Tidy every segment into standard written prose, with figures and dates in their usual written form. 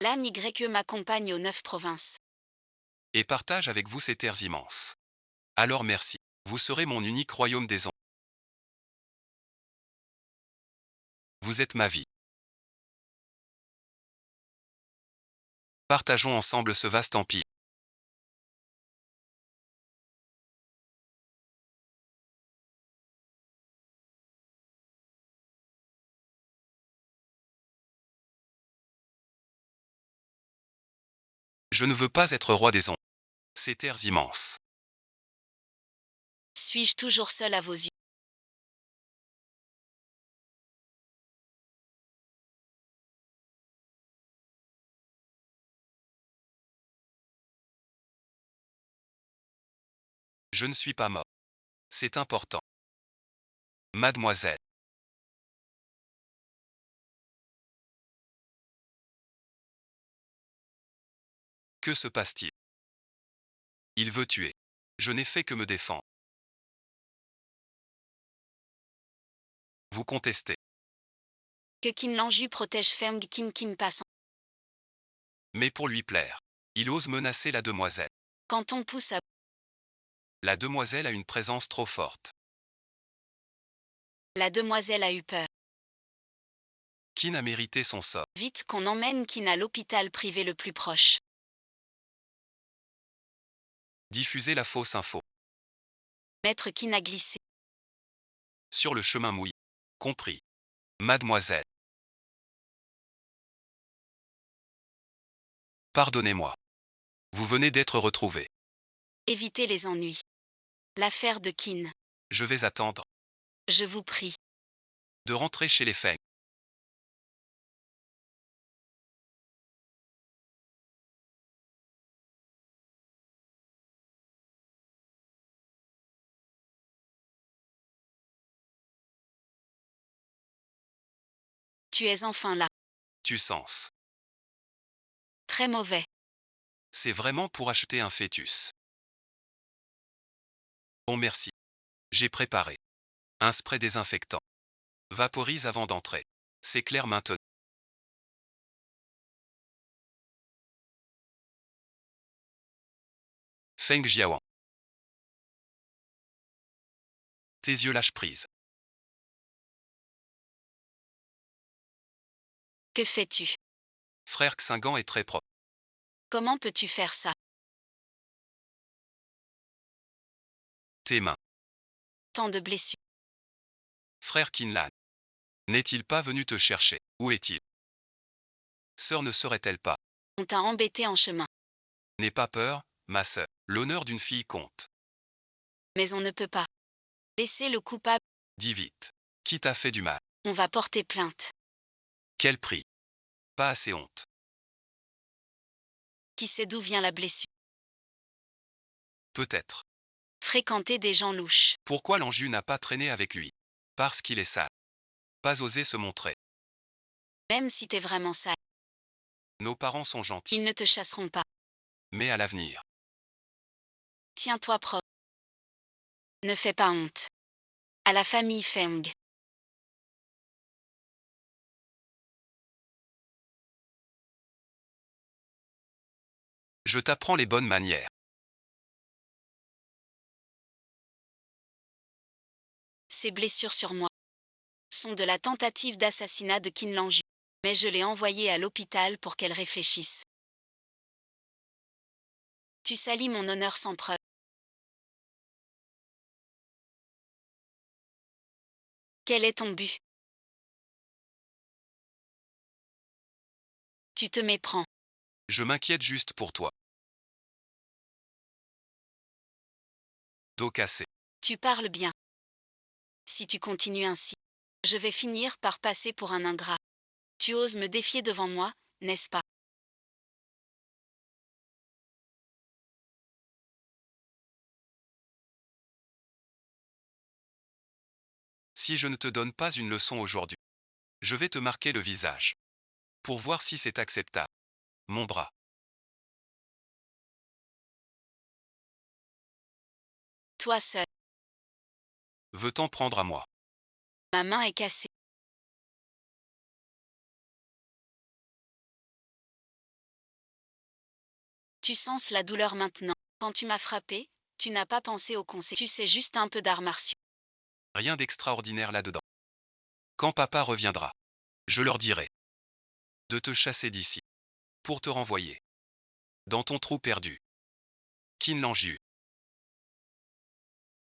L'âne YE m'accompagne aux 9 provinces. Et partage avec vous ces terres immenses. Alors merci. Vous serez mon unique royaume des ondes. Vous êtes ma vie. Partageons ensemble ce vaste empire. Je ne veux pas être roi des ondes. Ces terres immenses. Suis-je toujours seul à vos yeux? Je ne suis pas mort. C'est important. Mademoiselle. Que se passe-t-il? Il veut tuer. Je n'ai fait que me défendre. Vous contestez. Que Qin Lanju protège Feng Qin passant. Mais pour lui plaire. Il ose menacer la demoiselle. Quand on pousse à La demoiselle a une présence trop forte. la demoiselle a eu peur. Qin a mérité son sort. Vite qu'on emmène Qin à l'hôpital privé le plus proche. Diffusez la fausse info. Maître Qin a glissé. Sur le chemin mouillé. Compris. Mademoiselle. Pardonnez-moi. Vous venez d'être retrouvé. Évitez les ennuis. L'affaire de Qin. Je vais attendre Je vous prie. de rentrer chez les Feng. Tu es enfin là. Tu sens. Très mauvais. C'est vraiment pour acheter un fœtus. Bon merci. J'ai préparé. Un spray désinfectant. Vaporise avant d'entrer. C'est clair maintenant. Feng Jiawan. Tes yeux lâchent prise. Que fais-tu? Frère Xingan est très propre. Comment peux-tu faire ça? Tes mains. Tant de blessures. Frère Qinlan. N'est-il pas venu te chercher? Où est-il? Sœur ne serait-elle pas? On t'a embêté en chemin. N'aie pas peur, ma sœur. L'honneur d'une fille compte. Mais on ne peut pas. Laisser le coupable. Dis vite. Qui t'a fait du mal? On va porter plainte. Quel prix? Pas assez honte. Qui sait d'où vient la blessure? Peut-être. Fréquenter des gens louches. Pourquoi l'Anju n'a pas traîné avec lui? Parce qu'il est sale. Pas osé se montrer. Même si t'es vraiment sale, Nos parents sont gentils, ils ne te chasseront pas. mais à l'avenir. Tiens-toi propre. Ne fais pas honte. À la famille Feng. Je t'apprends les bonnes manières. Ces blessures sur moi sont de la tentative d'assassinat de Qin Lanju. Mais je l'ai envoyée à l'hôpital pour qu'elle réfléchisse. Tu salis mon honneur sans preuve. Quel est ton but? Tu te méprends. Je m'inquiète juste pour toi. Dos cassé. Tu parles bien. Si tu continues ainsi, je vais finir par passer pour un ingrat. Tu oses me défier devant moi, n'est-ce pas? Si je ne te donne pas une leçon aujourd'hui, je vais te marquer le visage. Pour voir si c'est acceptable. Mon bras. Toi seul. Veux t'en prendre à moi. Ma main est cassée. Tu sens la douleur maintenant. Quand tu m'as frappé, tu n'as pas pensé aux conséquences. Tu sais juste un peu d'arts martiaux. Rien d'extraordinaire là-dedans. Quand papa reviendra, je leur dirai de te chasser d'ici, pour te renvoyer dans ton trou perdu. Qin Lanju.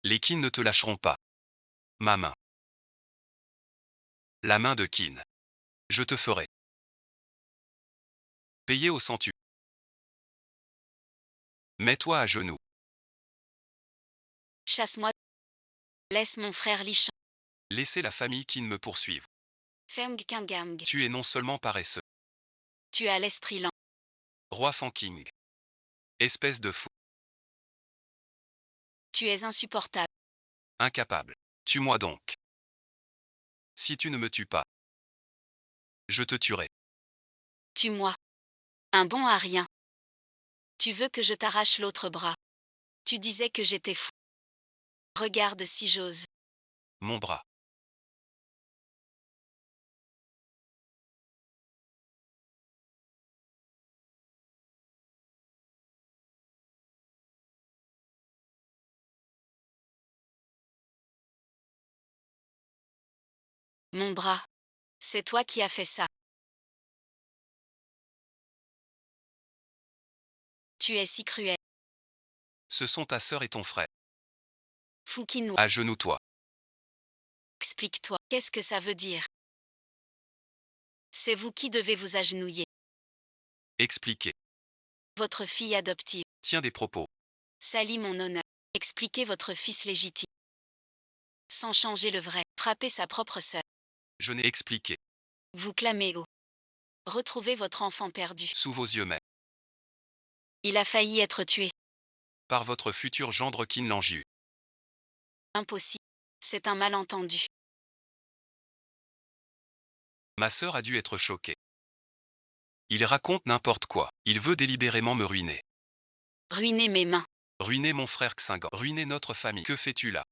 Les Qin ne te lâcheront pas. Ma main. La main de Qin. Je te ferai payer au centu. Mets-toi à genoux. Chasse-moi. Laisse mon frère Li Shan. Laissez la famille Qin me poursuivre. Feng Qinggang. Tu es non seulement paresseux. Tu as l'esprit lent. Roi Fan Qing. Espèce de fou. Tu es insupportable. Incapable. Tue-moi donc. Si tu ne me tues pas, je te tuerai. Tue-moi. Un bon à rien. Tu veux que je t'arrache l'autre bras. Tu disais que j'étais fou. Regarde si j'ose. Mon bras. Mon bras. C'est toi qui as fait ça. Tu es si cruel. Ce sont ta sœur et ton frère. Fukino. Agenouille-toi. Explique-toi. Qu'est-ce que ça veut dire? C'est vous qui devez vous agenouiller. Expliquez. Votre fille adoptive. Tiens des propos. Salit mon honneur. Expliquez votre fils légitime. Sans changer le vrai. Frapper sa propre sœur. Je n'ai expliqué. Vous clamez haut. Retrouvez votre enfant perdu. Sous vos yeux même. Il a failli être tué. Par votre futur gendre Qin Lanju. Impossible. C'est un malentendu. Ma sœur a dû être choquée. Il raconte n'importe quoi. Il veut délibérément me ruiner. Ruiner mes mains. Ruiner mon frère Xingan. Ruiner notre famille. Que fais-tu là?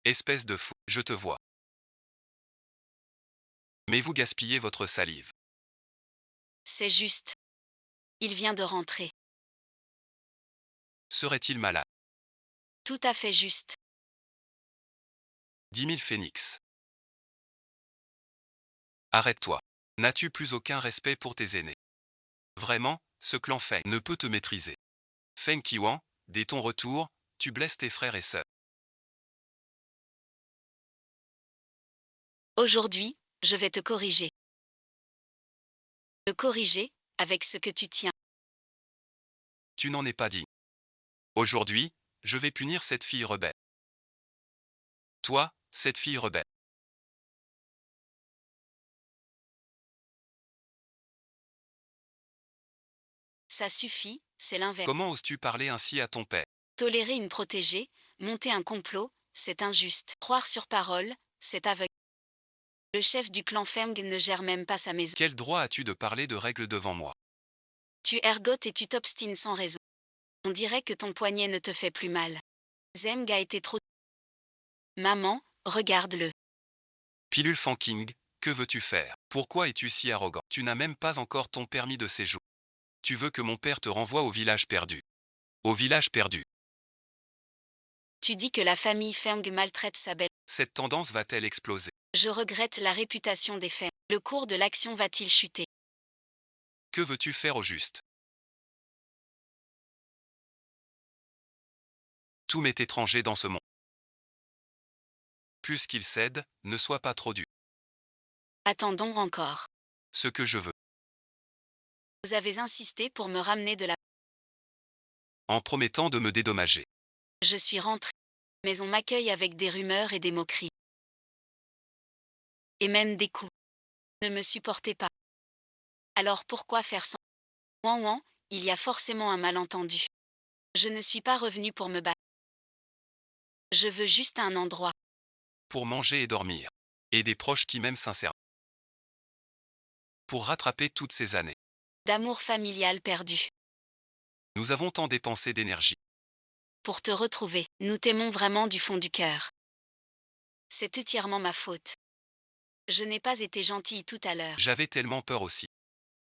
Espèce de fou. Je te vois. Mais vous gaspillez votre salive. C'est juste. Il vient de rentrer. Serait-il malade? Tout à fait juste. 10 000 phénix. Arrête-toi. N'as-tu plus aucun respect pour tes aînés? Vraiment, ce clan Feng ne peut te maîtriser. Feng Qiwan, dès ton retour, tu blesses tes frères et sœurs. Aujourd'hui, je vais te corriger. Me corriger, avec ce que tu tiens. Tu n'en es pas digne. Aujourd'hui, je vais punir cette fille rebelle. Toi, cette fille rebelle. Ça suffit, c'est l'inverse. Comment oses-tu parler ainsi à ton père? Tolérer une protégée, monter un complot, c'est injuste. Croire sur parole, c'est aveugle. Le chef du clan Feng ne gère même pas sa maison. Quel droit as-tu de parler de règles devant moi? Tu ergotes et tu t'obstines sans raison. On dirait que ton poignet ne te fait plus mal. Zeng a été trop... Maman, regarde-le. Pilule Fanking, que veux-tu faire? Pourquoi es-tu si arrogant? Tu n'as même pas encore ton permis de séjour. Tu veux que mon père te renvoie au village perdu. Au village perdu. Tu dis que la famille Feng maltraite sa belle. Cette tendance va-t-elle exploser? Je regrette la réputation des Feng. Le cours de l'action va-t-il chuter? Que veux-tu faire au juste? Tout m'est étranger dans ce monde. Puisqu'il cède, ne sois pas trop dur. Attendons encore. Ce que je veux. Vous avez insisté pour me ramener de la... En promettant de me dédommager. Je suis rentrée. Mais on m'accueille avec des rumeurs et des moqueries. Et même des coups. Ne me supportez pas. Alors pourquoi faire sans... Ouan ouan, il y a forcément un malentendu. Je ne suis pas revenue pour me battre. Je veux juste un endroit. Pour manger et dormir. Et des proches qui m'aiment sincèrement. Pour rattraper toutes ces années. D'amour familial perdu. Nous avons tant dépensé d'énergie. Pour te retrouver, nous t'aimons vraiment du fond du cœur. C'est entièrement ma faute. Je n'ai pas été gentille tout à l'heure. J'avais tellement peur aussi.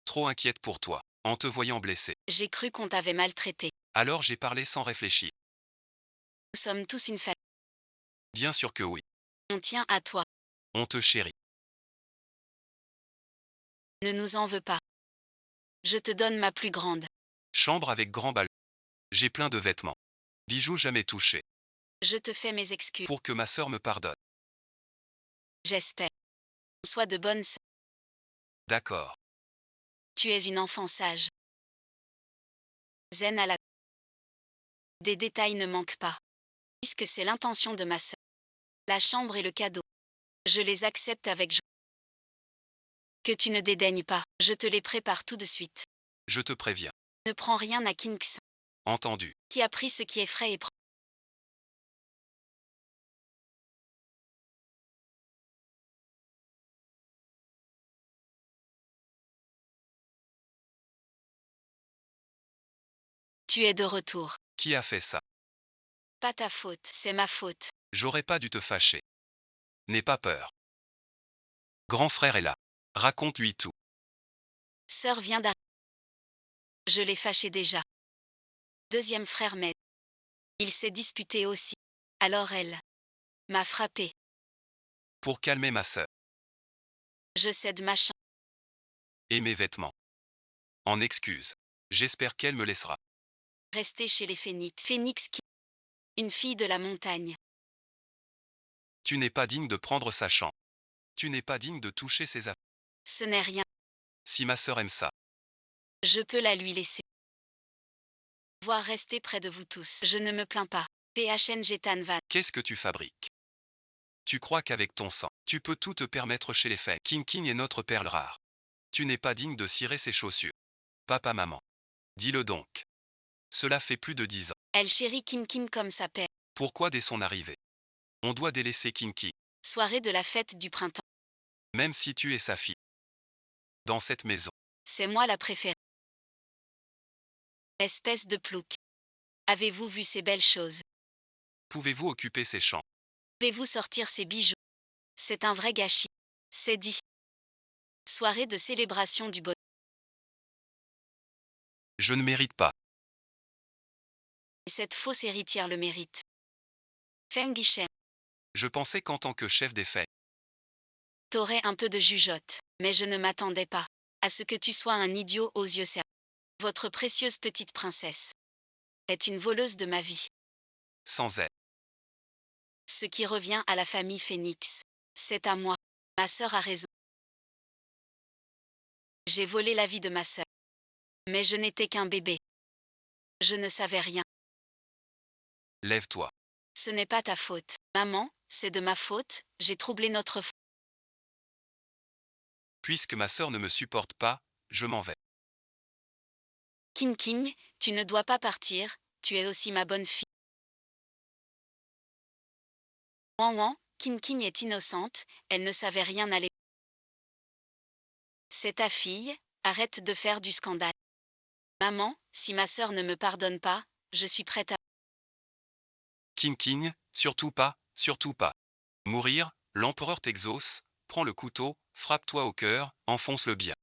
Trop inquiète pour toi. en te voyant blessé. J'ai cru qu'on t'avait maltraité. Alors j'ai parlé sans réfléchir. Nous sommes tous une famille. Bien sûr que oui. On tient à toi. On te chérit. Ne nous en veux pas. Je te donne ma plus grande. Chambre avec grand bal. J'ai plein de vêtements. Bijoux jamais touchés. Je te fais mes excuses. Pour que ma sœur me pardonne. J'espère. Sois de bonne sœur. D'accord. Tu es une enfant sage. Zen à la... Des détails ne manquent pas. Puisque c'est l'intention de ma sœur. La chambre et le cadeau. Je les accepte avec joie. Que tu ne dédaignes pas, je te les prépare tout de suite. Je te préviens. Ne prends rien à Kinks. Entendu. Qui a pris ce qui est frais et propre. Tu es de retour. Qui a fait ça? Pas ta faute, c'est ma faute. J'aurais pas dû te fâcher. N'aie pas peur. Grand frère est là. Raconte-lui tout. Sœur vient d'arriver. Je l'ai fâché déjà. Deuxième frère m'aide. Il s'est disputé aussi. Alors elle m'a frappé. Pour calmer ma sœur. Je cède ma chambre. Et mes vêtements. En excuse. J'espère qu'elle me laissera. Rester chez les Phénix. Phénix qui... Une fille de la montagne. Tu n'es pas digne de prendre sa chambre. Tu n'es pas digne de toucher ses affaires. Ce n'est rien. Si ma sœur aime ça. Je peux la lui laisser. Voir rester près de vous tous. Je ne me plains pas. PHNG Tanvan. Qu'est-ce que tu fabriques? Tu crois qu'avec ton sang, tu peux tout te permettre chez les Feng. King King est notre perle rare. Tu n'es pas digne de cirer ses chaussures. Papa, maman. Dis-le donc. Cela fait plus de 10 ans. Elle chérit Kim Kim comme sa paix. Pourquoi dès son arrivée? On doit délaisser King King, Soirée de la fête du printemps. même si tu es sa fille. Dans cette maison, C'est moi la préférée. Espèce de plouc. Avez-vous vu ces belles choses? pouvez-vous occuper ces champs? Pouvez-vous sortir ces bijoux? C'est un vrai gâchis. C'est dit. Soirée de célébration du bonheur. Je ne mérite pas. Cette fausse héritière le mérite. Feng Guichet. Je pensais qu'en tant que chef des Feng, T'aurais un peu de jugeote, mais je ne m'attendais pas à ce que tu sois un idiot aux yeux serrés. Votre précieuse petite princesse est une voleuse de ma vie. sans elle, Ce qui revient à la famille Phénix. C'est à moi. Ma sœur a raison. J'ai volé la vie de ma sœur. Mais je n'étais qu'un bébé. Je ne savais rien. lève-toi. Ce n'est pas ta faute. Maman, c'est de ma faute, j'ai troublé notre faute. Puisque ma sœur ne me supporte pas, je m'en vais. King King, tu ne dois pas partir, tu es aussi ma bonne fille. Wan Wan, King King est innocente, elle ne savait rien aller. C'est ta fille, arrête de faire du scandale. Maman, si ma sœur ne me pardonne pas, je suis prête à... King King, surtout pas, surtout pas. Mourir, l'empereur t'exauce, prends le couteau, frappe-toi au cœur, enfonce-le bien.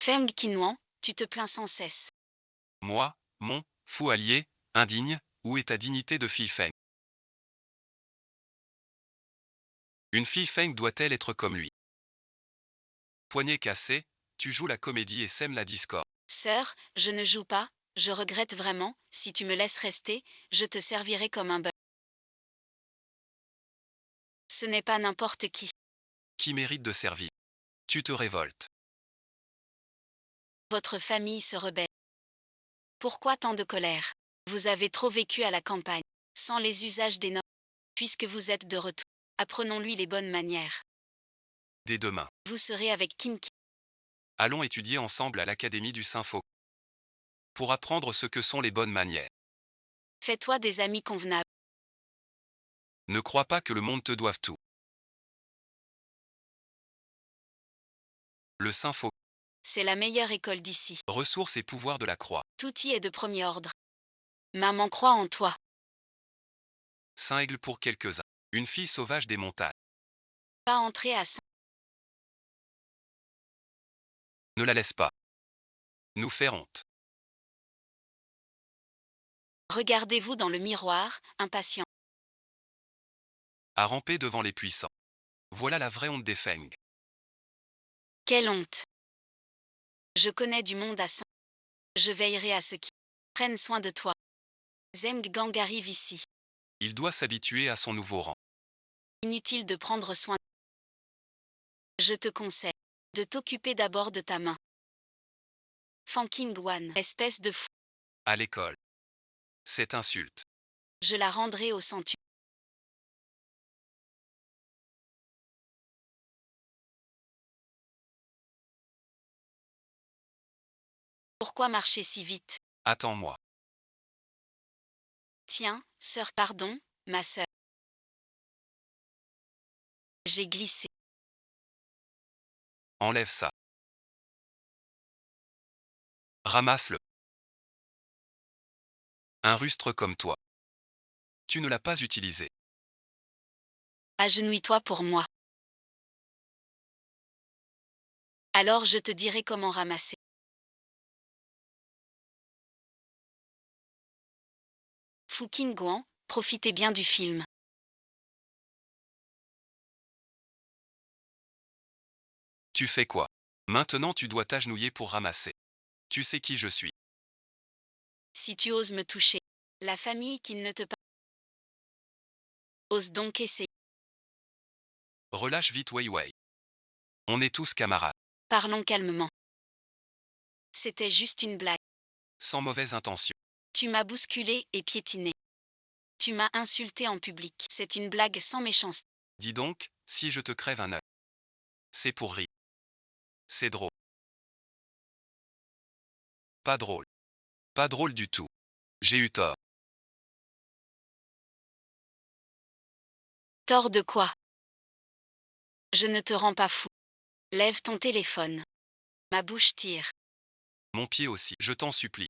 Feng Qinhuan, tu te plains sans cesse. Moi, mon, fou allié, indigne, où est ta dignité de fille Feng? Une fille Feng doit-elle être comme lui? Poignet cassé, tu joues la comédie et sèmes la discorde. Sœur, je ne joue pas, je regrette vraiment, si tu me laisses rester, je te servirai comme un bœuf. Ce n'est pas n'importe qui. Qui mérite de servir? Tu te révoltes. Votre famille se rebelle. Pourquoi tant de colère? Vous avez trop vécu à la campagne, sans les usages des normes. Puisque vous êtes de retour, apprenons-lui les bonnes manières. Dès demain, Vous serez avec King King. allons étudier ensemble à l'Académie du Saint-Faux. Pour apprendre ce que sont les bonnes manières. Fais-toi des amis convenables. Ne crois pas que le monde te doive tout. Le Saint-Faux, C'est la meilleure école d'ici. ressources et pouvoirs de la croix. Tout y est de premier ordre. Maman croit en toi. Saint-Aigle pour quelques-uns. Une fille sauvage des montagnes. Pas entrer à 5. Ne la laisse pas nous faire honte. Regardez-vous dans le miroir, impatient. À ramper devant les puissants. Voilà la vraie honte des Feng. Quelle honte. Je connais du monde à 5. Je veillerai à ceux qui prennent soin de toi. Zeng Gang arrive ici. Il doit s'habituer à son nouveau rang. Inutile de prendre soin. Je te conseille de t'occuper d'abord de ta main. Fan Qingguan, espèce de fou. À l'école. Cette insulte. Je la rendrai au sanctuaire. Pourquoi marcher si vite? Attends-moi. Tiens, sœur, pardon, ma sœur. J'ai glissé. Enlève ça. Ramasse-le. Un rustre comme toi. Tu ne l'as pas utilisé. Agenouille-toi pour moi. Alors je te dirai comment ramasser. Fu Qingguan, profitez bien du film. Tu fais quoi? Maintenant tu dois t'agenouiller pour ramasser. Tu sais qui je suis. Si tu oses me toucher, la famille qui ne te ose donc essayer. Relâche vite Wei Wei. On est tous camarades. Parlons calmement. C'était juste une blague. Sans mauvaise intention. Tu m'as bousculé et piétiné. Tu m'as insulté en public. C'est une blague sans méchanceté. Dis donc, si je te crève un œil. C'est pour rire. C'est drôle. Pas drôle. Pas drôle du tout. J'ai eu tort. Tort de quoi? Je ne te rends pas fou. Lève ton téléphone. Ma bouche tire. Mon pied aussi, je t'en supplie.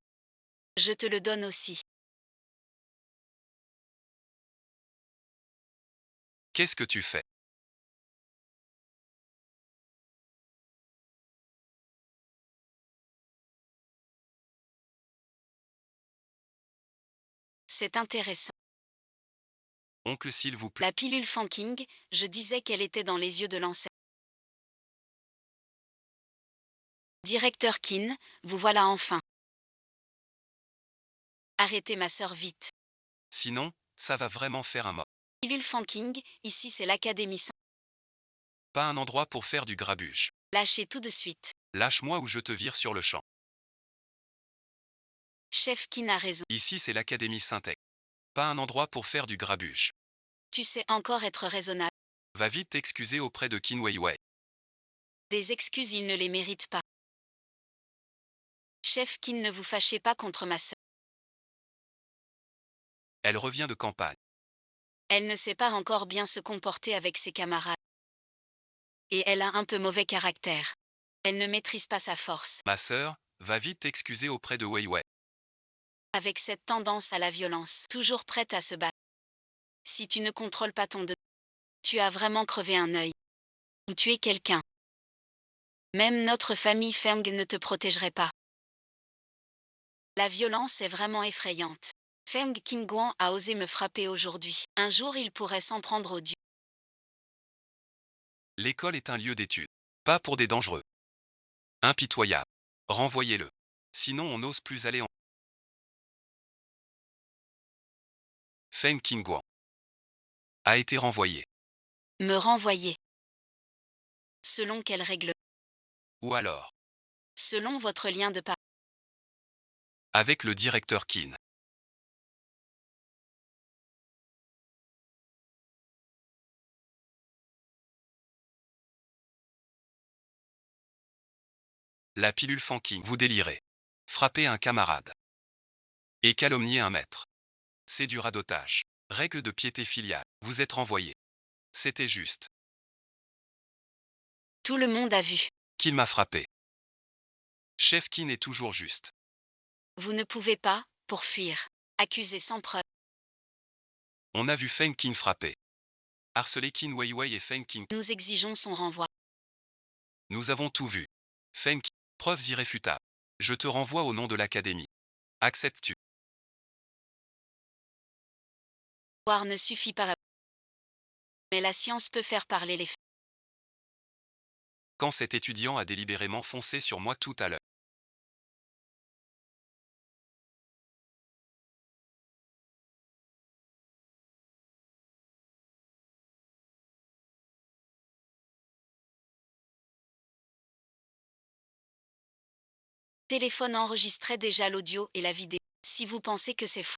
Je te le donne aussi. Qu'est-ce que tu fais? C'est intéressant. Oncle s'il vous plaît. La pilule Fanking, je disais qu'elle était dans les yeux de l'ancêtre. Directeur Qin, vous voilà enfin. Arrêtez ma sœur vite. Sinon, ça va vraiment faire un mort. Pilule Fanking, ici c'est l'Académie Saint. Pas un endroit pour faire du grabuge. Lâchez tout de suite. Lâche-moi ou je te vire sur le champ. Chef Qin a raison. Ici c'est l'Académie Syntec. Pas un endroit pour faire du grabuge. Tu sais encore être raisonnable. Va vite t'excuser auprès de Qin Weiwei. Des excuses, il ne les mérite pas. Chef Qin, ne vous fâchez pas contre ma sœur. Elle revient de campagne. Elle ne sait pas encore bien se comporter avec ses camarades. Et elle a un peu mauvais caractère. Elle ne maîtrise pas sa force. Ma sœur, va vite t'excuser auprès de Weiwei. Avec cette tendance à la violence, toujours prête à se battre. Si tu ne contrôles pas ton degré, tu as vraiment crevé un œil. Ou tué quelqu'un. Même notre famille Feng ne te protégerait pas. La violence est vraiment effrayante. Feng Qingguan a osé me frapper aujourd'hui. Un jour il pourrait s'en prendre au dieu. L'école est un lieu d'étude. Pas pour des dangereux. Impitoyable. Renvoyez-le. Sinon on n'ose plus aller en... Feng Qingguan a été renvoyé. Me renvoyer. Selon quelle règle? Ou alors, Selon votre lien de part. avec le directeur Qin. La pilule Fanking, vous délirez. Frapper un camarade. Et calomnier un maître. C'est du radotage. Règle de piété filiale. Vous êtes renvoyé. C'était juste. Tout le monde a vu. Qu'il m'a frappé. Chef Qin est toujours juste. Vous ne pouvez pas, pour fuir, accuser sans preuve. On a vu Feng Qin frapper. Harceler Qin Weiwei et Feng Qing. Nous exigeons son renvoi. Nous avons tout vu. Feng Qing. Preuves irréfutables. Je te renvoie au nom de l'Académie. Acceptes-tu? Voir ne suffit pas. Mais la science peut faire parler les faits. Quand cet étudiant a délibérément foncé sur moi tout à l'heure. Téléphone enregistrait déjà l'audio et la vidéo. Si vous pensez que c'est faux,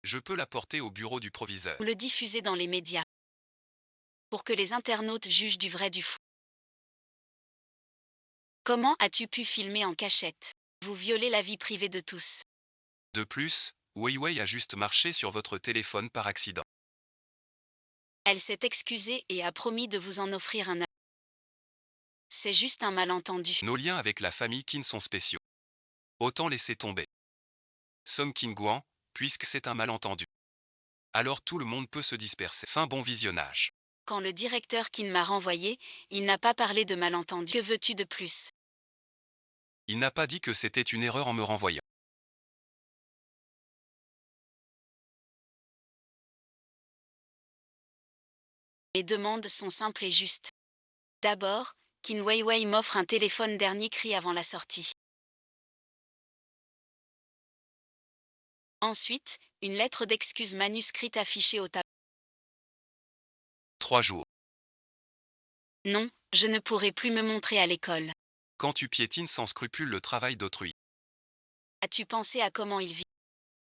Je peux l'apporter au bureau du proviseur. vous le diffusez dans les médias. Pour que les internautes jugent du vrai du faux. Comment as-tu pu filmer en cachette? Vous violez la vie privée de tous. De plus, Weiwei a juste marché sur votre téléphone par accident. Elle s'est excusée et a promis de vous en offrir un. C'est juste un malentendu. Nos liens avec la famille Qin sont spéciaux. Autant laisser tomber. Song Qingguan, puisque c'est un malentendu. Alors tout le monde peut se disperser. Fin bon visionnage. Quand le directeur Qin m'a renvoyé, il n'a pas parlé de malentendu. Que veux-tu de plus? Il n'a pas dit que c'était une erreur en me renvoyant. Mes demandes sont simples et justes. D'abord, Qin Weiwei m'offre un téléphone dernier cri avant la sortie. Ensuite, une lettre d'excuse manuscrite affichée au tableau. 3 jours. Non, je ne pourrai plus me montrer à l'école. Quand tu piétines sans scrupule le travail d'autrui. As-tu pensé à comment il vit?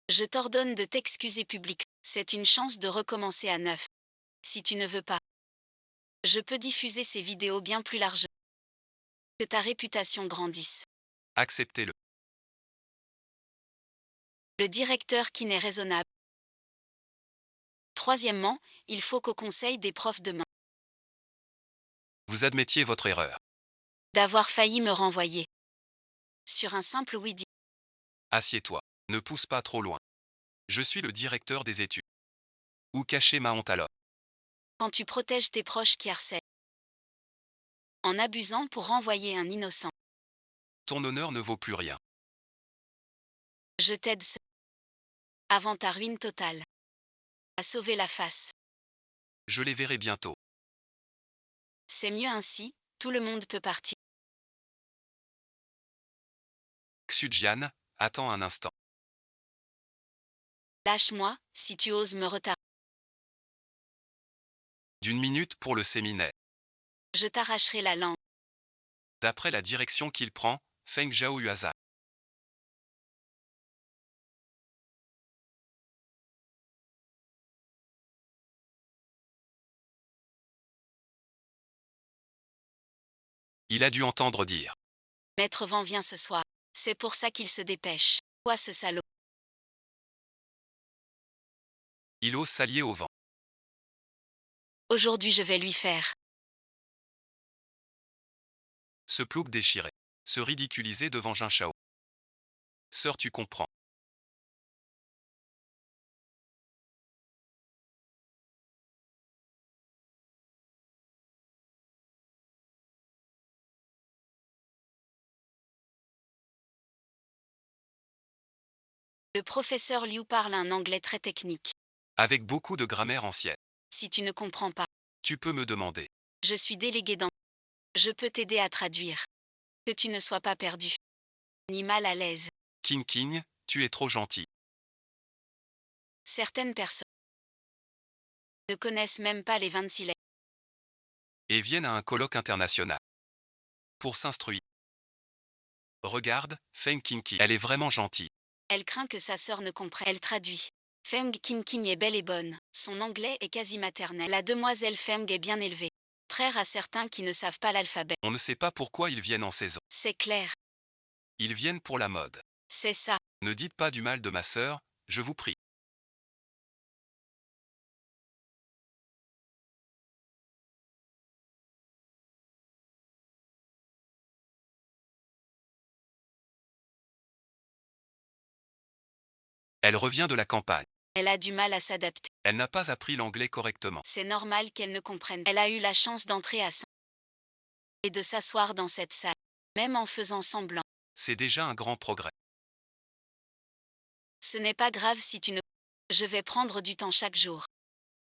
Je t'ordonne de t'excuser publiquement. C'est une chance de recommencer à neuf. Si tu ne veux pas, je peux diffuser ces vidéos bien plus largement. Que ta réputation grandisse. Acceptez-le. Le directeur qui n'est raisonnable. Troisièmement, il faut qu'au conseil des profs demain, Vous admettiez votre erreur. d'avoir failli me renvoyer. Sur un simple oui-dit. Assieds-toi. Ne pousse pas trop loin. Je suis le directeur des études. Où cacher ma honte alors? Quand tu protèges tes proches qui harcèlent. En abusant pour renvoyer un innocent. Ton honneur ne vaut plus rien. Je t'aide avant ta ruine totale. À sauver la face. Je les verrai bientôt. C'est mieux ainsi, tout le monde peut partir. Xujian, attends un instant. Lâche-moi, si tu oses me retarder. D'une minute pour le séminaire. Je t'arracherai la langue. D'après la direction qu'il prend, Feng Zhao Yuaza. Il a dû entendre dire. Maître Vent vient ce soir. C'est pour ça qu'il se dépêche. Quoi ce salaud? Il ose s'allier au vent. Aujourd'hui je vais lui faire. Se plouc déchiré. Se ridiculiser devant Jin Shao. Sœur, tu comprends. Le professeur Liu parle un anglais très technique. Avec beaucoup de grammaire ancienne. Si tu ne comprends pas, Tu peux me demander. je suis délégué dans. Je peux t'aider à traduire. Que tu ne sois pas perdu. Ni mal à l'aise. King King, tu es trop gentil. Certaines personnes ne connaissent même pas les 26 lettres. Et viennent à un colloque international. Pour s'instruire. Regarde, Feng Qingqi. Elle est vraiment gentille. Elle craint que sa sœur ne comprenne. Elle traduit. Feng Qingqing est belle et bonne. Son anglais est quasi maternel. La demoiselle Feng est bien élevée. Contraire à certains qui ne savent pas l'alphabet. On ne sait pas pourquoi ils viennent en saison. C'est clair. Ils viennent pour la mode. C'est ça. Ne dites pas du mal de ma sœur, je vous prie. Elle revient de la campagne. Elle a du mal à s'adapter. Elle n'a pas appris l'anglais correctement. C'est normal qu'elle ne comprenne. Elle a eu la chance d'entrer à 5 et de s'asseoir dans cette salle, même en faisant semblant. C'est déjà un grand progrès. Ce n'est pas grave si tu ne... Je vais prendre du temps chaque jour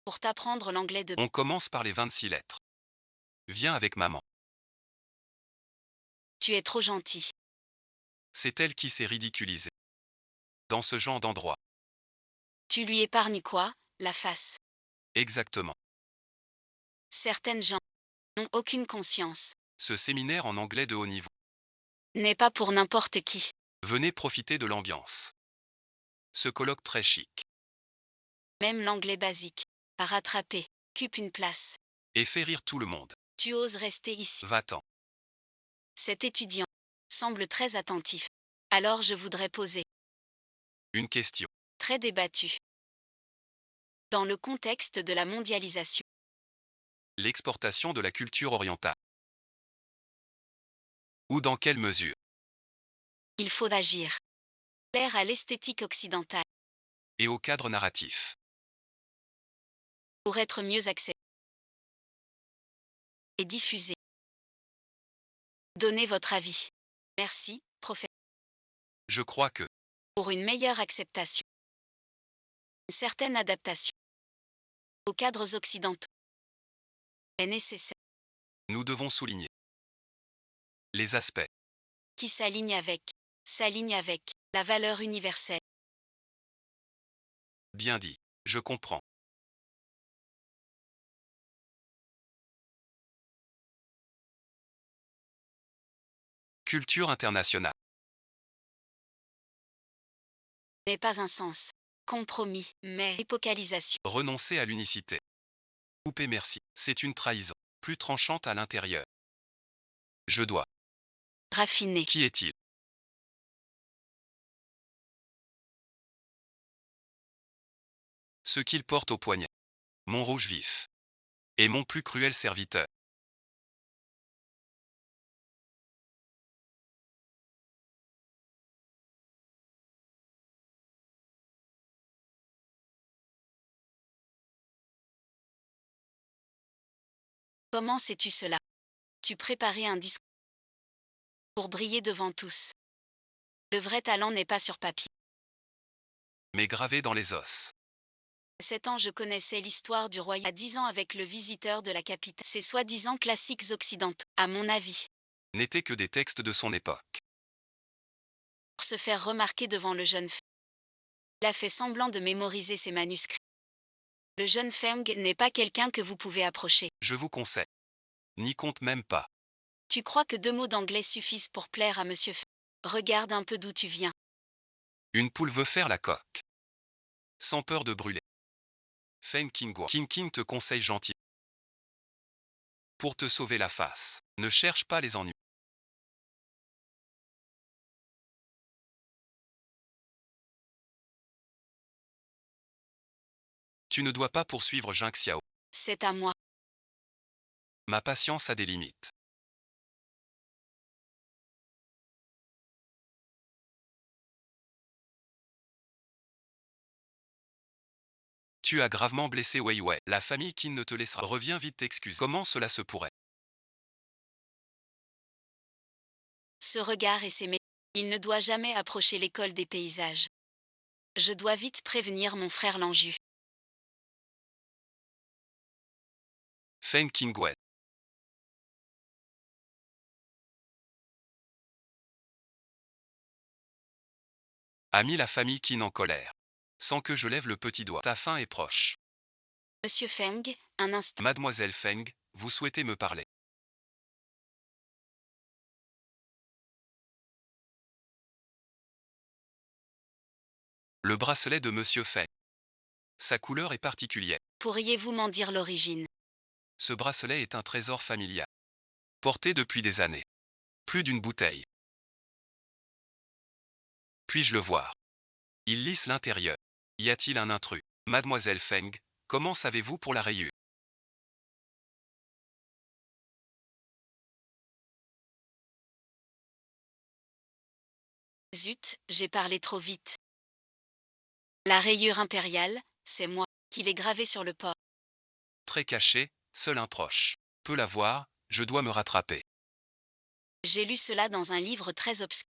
pour t'apprendre l'anglais de... On commence par les 26 lettres. Viens avec maman. Tu es trop gentil. C'est elle qui s'est ridiculisée. Dans ce genre d'endroit. Tu lui épargnes quoi, la face? Exactement. Certaines gens n'ont aucune conscience. Ce séminaire en anglais de haut niveau. N'est pas pour n'importe qui. Venez profiter de l'ambiance. Ce colloque très chic. Même l'anglais basique, à rattraper, occupe une place. Et fait rire tout le monde. Tu oses rester ici. Va-t'en. Cet étudiant semble très attentif. Alors je voudrais poser, Une question. très débattue. Dans le contexte de la mondialisation, L'exportation de la culture orientale. Ou dans quelle mesure? il faut agir. Plaire à l'esthétique occidentale Et au cadre narratif. pour être mieux accepté et diffusé. Donnez votre avis. Merci, professeur, Je crois que, pour une meilleure acceptation. Une certaine adaptation aux cadres occidentaux est nécessaire, nous devons souligner les aspects. qui s'aligne avec la valeur universelle. Bien dit. Je comprends. Culture internationale. N'est pas un sens compromis, mais épocalisation. Renoncer à l'unicité. Couper merci. C'est une trahison. Plus tranchante à l'intérieur. Je dois. Raffiné. Qui est-il? Ce qu'il porte au poignet. Mon rouge vif. Et mon plus cruel serviteur. Comment sais-tu cela? Tu préparais un discours pour briller devant tous. Le vrai talent n'est pas sur papier. Mais gravé dans les os. 7 ans je connaissais l'histoire du royaume. À 10 ans avec le visiteur de la capitale. Ces soi-disant classiques occidentaux, à mon avis, N'étaient que des textes de son époque. pour se faire remarquer devant le jeune Feng. Il a fait semblant de mémoriser ses manuscrits. Le jeune Feng n'est pas quelqu'un que vous pouvez approcher. Je vous conseille. N'y compte même pas. Tu crois que 2 mots d'anglais suffisent pour plaire à Monsieur Feng? Regarde un peu d'où tu viens. Une poule veut faire la coque. Sans peur de brûler. Feng Qingguo. King King te conseille gentil. Pour te sauver la face. Ne cherche pas les ennuis. Tu ne dois pas poursuivre Jing Xiao. C'est à moi. Ma patience a des limites. Tu as gravement blessé Wei Wei. La famille qui ne te laissera. Reviens vite t'excuser. Comment cela se pourrait? Ce regard et ces métiers. Il ne doit jamais approcher l'école des paysages. Je dois vite prévenir mon frère Lanju. Feng Qingguo. A mis la famille Qin en colère. Sans que je lève le petit doigt. Ta fin est proche. Monsieur Feng, un instant. Mademoiselle Feng, vous souhaitez me parler. Le bracelet de Monsieur Feng. Sa couleur est particulière. Pourriez-vous m'en dire l'origine? Ce bracelet est un trésor familial. Porté depuis des années. Plus d'une bouteille. Puis-je le voir? Il lisse l'intérieur. Y a-t-il un intrus? Mademoiselle Feng, comment savez-vous pour la rayure? Zut, j'ai parlé trop vite. La rayure impériale, c'est moi, qui l'ai gravée sur le port. Très caché, seul un proche peut la voir, je dois me rattraper. J'ai lu cela dans un livre très obscur.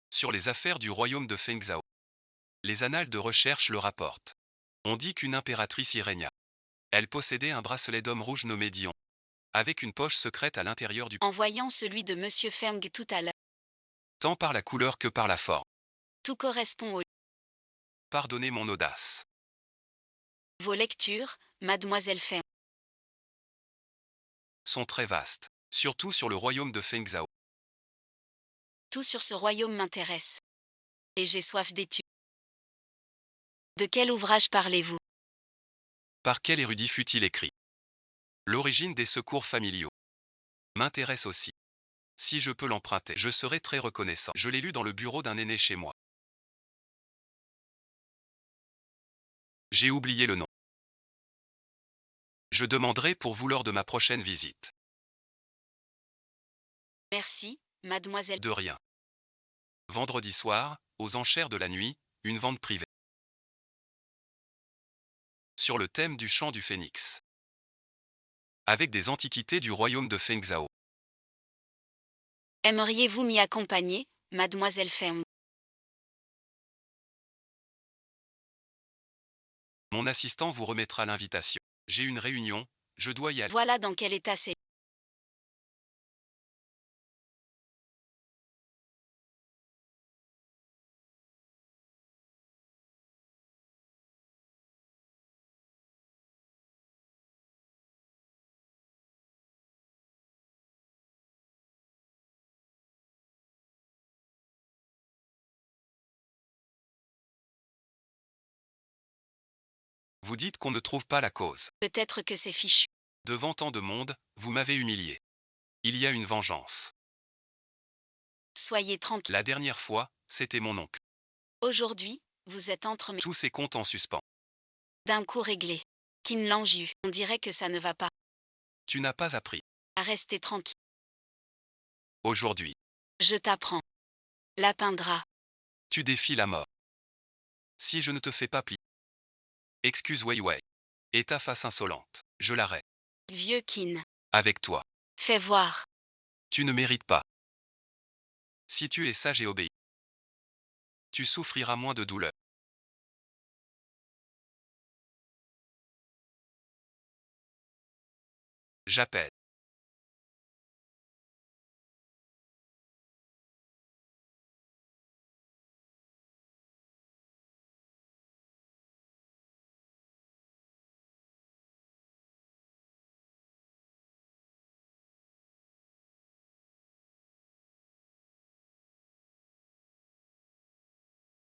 Sur les affaires du royaume de Fengzhou. Les annales de recherche le rapportent. On dit qu'une impératrice y régna. Elle possédait un bracelet d'homme rouge nommé Dion, avec une poche secrète à l'intérieur du En voyant celui de Monsieur Feng tout à l'heure, tant par la couleur que par la forme. tout correspond au. Pardonnez mon audace. Vos lectures, Mademoiselle Feng. Sont très vastes, surtout sur le royaume de Fengzhou. Tout sur ce royaume m'intéresse. Et j'ai soif d'études. De quel ouvrage parlez-vous? Par quel érudit fut-il écrit? L'origine des secours familiaux m'intéresse aussi. Si je peux l'emprunter, je serai très reconnaissant. Je l'ai lu dans le bureau d'un aîné chez moi. J'ai oublié le nom. Je demanderai pour vous lors de ma prochaine visite. Merci, Mademoiselle. De rien. Vendredi soir, aux enchères de la nuit, une vente privée. Sur le thème du chant du phénix. Avec des antiquités du royaume de Fengzhou. Aimeriez-vous m'y accompagner, Mademoiselle Feng? Mon assistant vous remettra l'invitation. J'ai une réunion, je dois y aller. Voilà dans quel état c'est. Vous dites qu'on ne trouve pas la cause. Peut-être que c'est fichu. Devant tant de monde, vous m'avez humilié. Il y a une vengeance. Soyez tranquille. La dernière fois, c'était mon oncle. Aujourd'hui, vous êtes entre mes. Tous ces comptes en suspens. D'un coup réglé. Qin Langju. On dirait que ça ne va pas. Tu n'as pas appris. À rester tranquille. Aujourd'hui, Je t'apprends. Lapin gras. tu défies la mort. Si je ne te fais pas plier. Excuse Wei Wei. Et ta face insolente. Je l'arrête. Vieux Qin. Avec toi. Fais voir. Tu ne mérites pas. Si tu es sage et obéis, tu souffriras moins de douleur. J'appelle.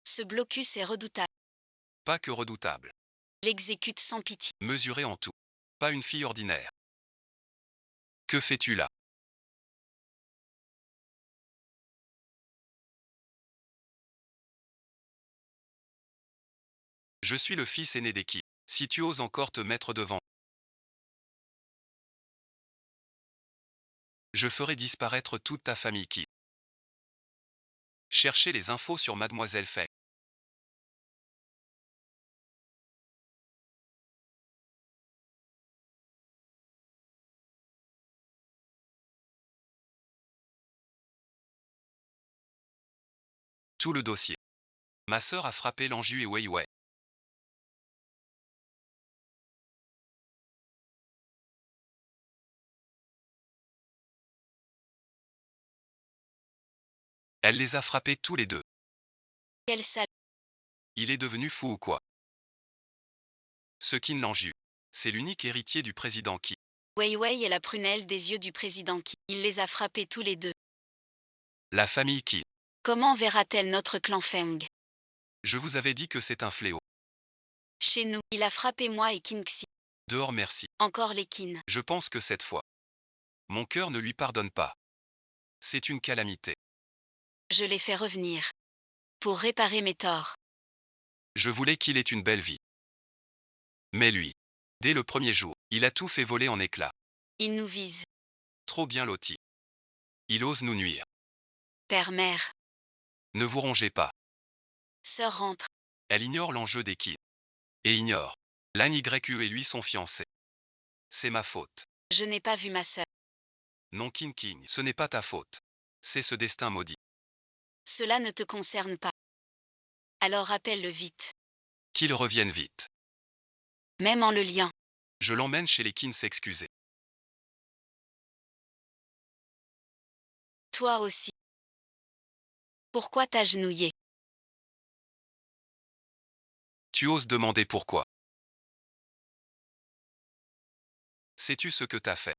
Ce blocus est redoutable. Pas que redoutable. L'exécute sans pitié. Mesuré en tout. Pas une fille ordinaire. Que fais-tu là? Je suis le fils aîné des Qi. Si tu oses encore te mettre devant, je ferai disparaître toute ta famille Qi. Cherchez les infos sur Mademoiselle Feng. Tout le dossier. Ma sœur a frappé Lanju et Wei Wei. Elle les a frappés tous les deux. Quel sale. Il est devenu fou ou quoi? Ce Qin Lanju. C'est l'unique héritier du président Qi. Wei Wei est la prunelle des yeux du président Qi. Il les a frappés tous les deux. La famille Qi. Comment verra-t-elle notre clan Feng? Je vous avais dit que c'est un fléau. Chez nous, il a frappé moi et Qin Xi. Dehors merci. Encore les Qin. Je pense que cette fois, mon cœur ne lui pardonne pas. C'est une calamité. Je l'ai fait revenir. Pour réparer mes torts. Je voulais qu'il ait une belle vie. Mais lui, dès le premier jour, il a tout fait voler en éclats. Il nous vise. Trop bien loti. Il ose nous nuire. Père-mère. Ne vous rongez pas. Sœur rentre. Elle ignore l'enjeu des Kin. Et ignore. Lan YU et lui sont fiancés. C'est ma faute. Je n'ai pas vu ma sœur. Non King King, ce n'est pas ta faute. C'est ce destin maudit. Cela ne te concerne pas. Alors appelle-le vite. Qu'il revienne vite. Même en le liant. Je l'emmène chez les Kin s'excuser. Toi aussi. Pourquoi t'agenouiller? Tu oses demander pourquoi. Sais-tu ce que t'as fait?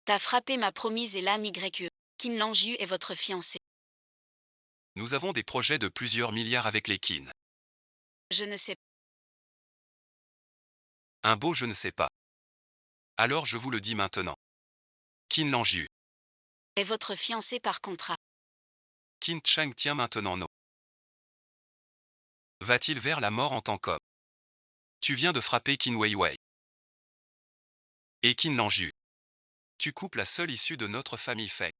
T'as frappé ma promise et l'âme YE. Kin Lanju est votre fiancé. Nous avons des projets de plusieurs milliards avec les Kin. Je ne sais pas. Un beau je ne sais pas. Alors je vous le dis maintenant. Kin Lanju. Est votre fiancé par contrat. Kin Chang tient maintenant nos. Va-t-il vers la mort en tant qu'homme? Tu viens de frapper Qin Weiwei. Et Qin Lanju. Tu coupes la seule issue de notre famille Feng.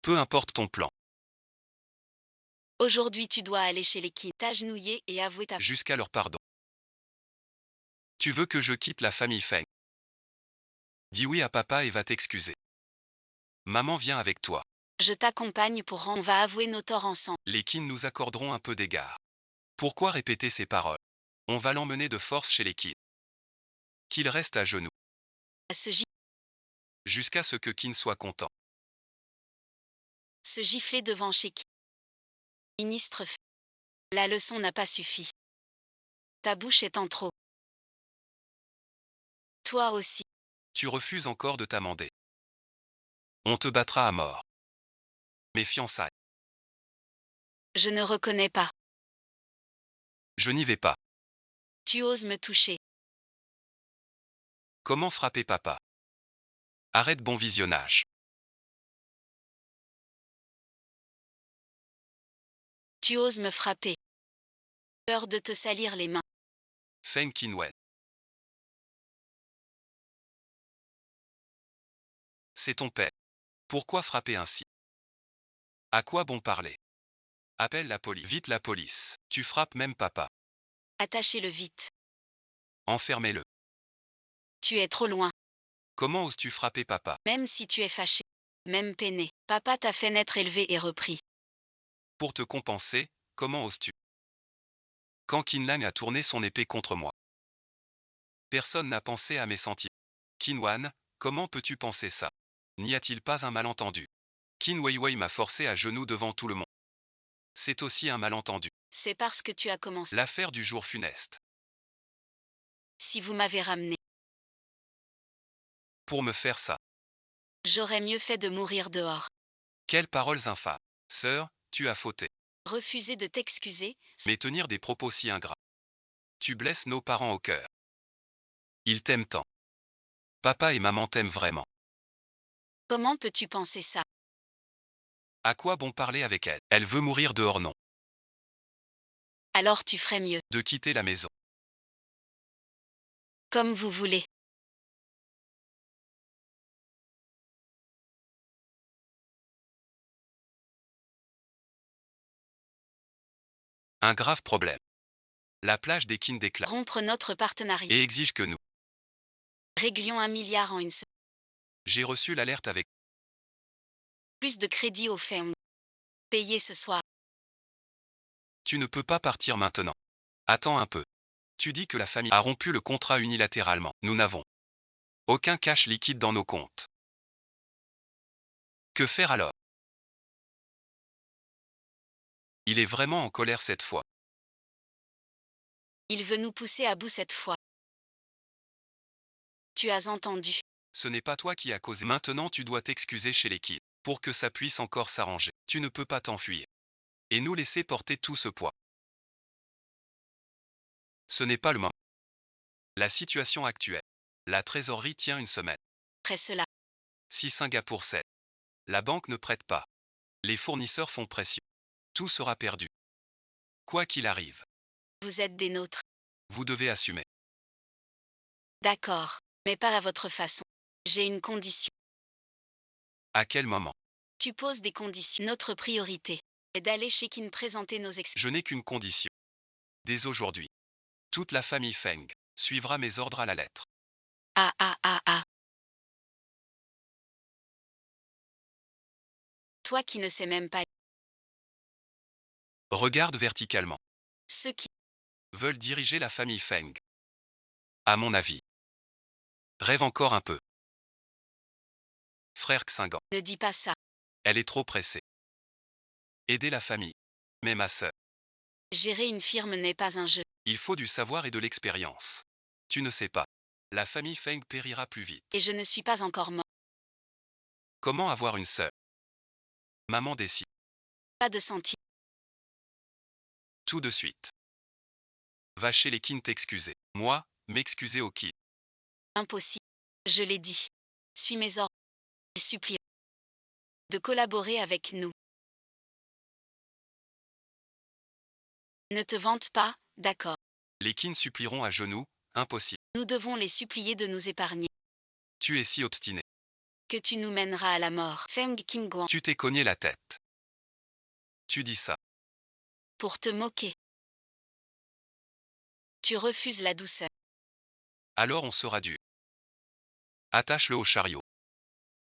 Peu importe ton plan. Aujourd'hui tu dois aller chez les Qin, t'agenouiller et avouer ta... Jusqu'à leur pardon. Tu veux que je quitte la famille Feng? Dis oui à papa et va t'excuser. Maman vient avec toi. Je t'accompagne on va avouer nos torts ensemble. Les Qin nous accorderont un peu d'égard. Pourquoi répéter ces paroles? On va l'emmener de force chez les Qin. Qu'il reste à genoux. Jusqu'à ce que Qin soit content. Se gifler devant chez Qin. Ministre. La leçon n'a pas suffi. Ta bouche est en trop. Toi aussi. Tu refuses encore de t'amender. On te battra à mort. Mes fiançailles. Je ne reconnais pas. Je n'y vais pas. Tu oses me toucher. Comment frapper papa? Arrête bon visionnage. Tu oses me frapper. Peur de te salir les mains. Feng Qinwen. C'est ton père. Pourquoi frapper ainsi? À quoi bon parler? Appelle la police. Vite la police. Tu frappes même papa. Attachez-le vite. Enfermez-le. Tu es trop loin. Comment oses-tu frapper papa? Même si tu es fâché. Même peiné. Papa t'a fait naître élevé et repris. Pour te compenser, comment oses-tu? Quand Qinlan a tourné son épée contre moi. Personne n'a pensé à mes sentiments. Qinwan, comment peux-tu penser ça? N'y a-t-il pas un malentendu? Qin Weiwei m'a forcé à genoux devant tout le monde. C'est aussi un malentendu. C'est parce que tu as commencé. L'affaire du jour funeste. Si vous m'avez ramené. Pour me faire ça. J'aurais mieux fait de mourir dehors. Quelles paroles infâmes. Sœur, tu as fauté. Refuser de t'excuser. Mais tenir des propos si ingrats. Tu blesses nos parents au cœur. Ils t'aiment tant. Papa et maman t'aiment vraiment. Comment peux-tu penser ça? À quoi bon parler avec elle? Elle veut mourir dehors non. Alors tu ferais mieux. De quitter la maison. Comme vous voulez. Un grave problème. La plage des Qin déclare. Rompre notre partenariat. Et exige que nous. Réglions 1 milliard en une semaine. J'ai reçu l'alerte avec. Plus de crédit au ferme. Payer ce soir. Tu ne peux pas partir maintenant. Attends un peu. Tu dis que la famille a rompu le contrat unilatéralement. Nous n'avons aucun cash liquide dans nos comptes. Que faire alors? Il est vraiment en colère cette fois. Il veut nous pousser à bout cette fois. Tu as entendu. Ce n'est pas toi qui as causé. Maintenant tu dois t'excuser chez les Qin. Pour que ça puisse encore s'arranger. Tu ne peux pas t'enfuir. Et nous laisser porter tout ce poids. Ce n'est pas le moment. La situation actuelle. La trésorerie tient une semaine. Après cela. Si Singapour cède. La banque ne prête pas. Les fournisseurs font pression. Tout sera perdu. Quoi qu'il arrive. Vous êtes des nôtres. Vous devez assumer. D'accord. Mais pas à votre façon. J'ai une condition. À quel moment? Tu poses des conditions. Notre priorité est d'aller chez Kin présenter nos excuses. Je n'ai qu'une condition. Dès aujourd'hui, toute la famille Feng suivra mes ordres à la lettre. Ah ah ah ah. Toi qui ne sais même pas. Regarde verticalement. Ceux qui Veulent diriger la famille Feng. À mon avis. Rêve encore un peu. Frère Xingan. ne dis pas ça. Elle est trop pressée. Aider la famille. Mais ma sœur. Gérer une firme n'est pas un jeu. Il faut du savoir et de l'expérience. Tu ne sais pas. La famille Feng périra plus vite. Et je ne suis pas encore mort. Comment avoir une sœur? Maman décide. Pas de sentiment. Tout de suite. Va chez les Qin t'excuser. Moi, m'excuser au Qin. Impossible. Je l'ai dit. Suis mes ordres. Il supplie de collaborer avec nous. Ne te vante pas, d'accord. Les Qin supplieront à genoux, impossible. Nous devons les supplier de nous épargner. Tu es si obstiné. Que tu nous mèneras à la mort. Feng Qingguan. Tu t'es cogné la tête. Tu dis ça. Pour te moquer. Tu refuses la douceur. Alors on sera dur. Attache-le au chariot.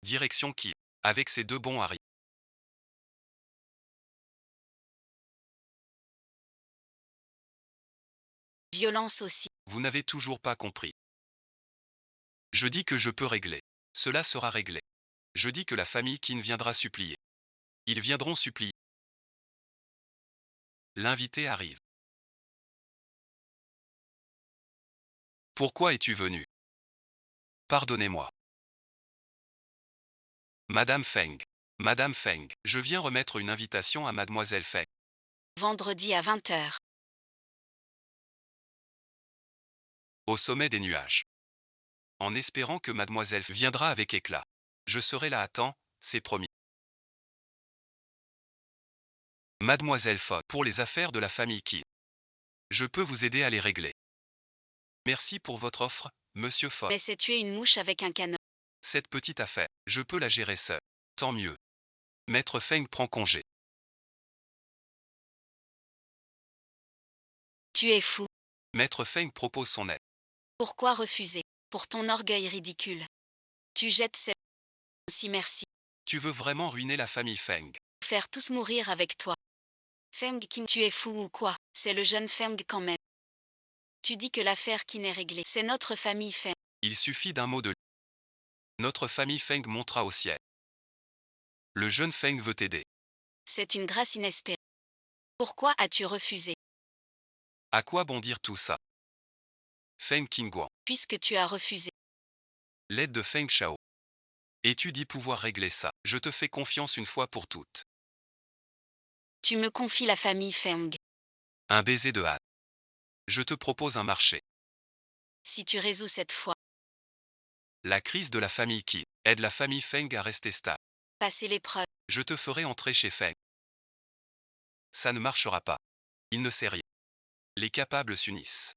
Direction Qin. Avec ses deux bons haris. Violence aussi. Vous n'avez toujours pas compris. Je dis que je peux régler. Cela sera réglé. Je dis que la famille Qin viendra supplier. Ils viendront supplier. L'invité arrive. Pourquoi es-tu venu? Pardonnez-moi. Madame Feng. Madame Feng, je viens remettre une invitation à Mademoiselle Feng. Vendredi à 20h. Au sommet des nuages. En espérant que Mademoiselle viendra avec éclat. Je serai là à temps, c'est promis. Mademoiselle Fogg, pour les affaires de la famille Qin. Je peux vous aider à les régler. Merci pour votre offre, Monsieur Fogg. Mais c'est tuer une mouche avec un canon. Cette petite affaire, je peux la gérer seul. Tant mieux. Maître Feng prend congé. Tu es fou. Maître Feng propose son aide. Pourquoi refuser? Pour ton orgueil ridicule. Tu jettes cette... Si merci. Tu veux vraiment ruiner la famille Feng? Faire tous mourir avec toi. Feng Qin, tu es fou ou quoi? C'est le jeune Feng quand même. Tu dis que l'affaire Qin est réglée. C'est notre famille Feng. Il suffit d'un mot de lui. Notre famille Feng montera au ciel. Le jeune Feng veut t'aider. C'est une grâce inespérée. Pourquoi as-tu refusé? À quoi bon dire tout ça? Feng Qingguan. Puisque tu as refusé. L'aide de Feng Shao. Et tu dis pouvoir régler ça. Je te fais confiance une fois pour toutes. Tu me confies la famille Feng. Un baiser de hâte. Je te propose un marché. Si tu résous cette fois. La crise de la famille Qin aide la famille Feng à rester stable. Passer l'épreuve. Je te ferai entrer chez Feng. Ça ne marchera pas. Il ne sait rien. Les capables s'unissent.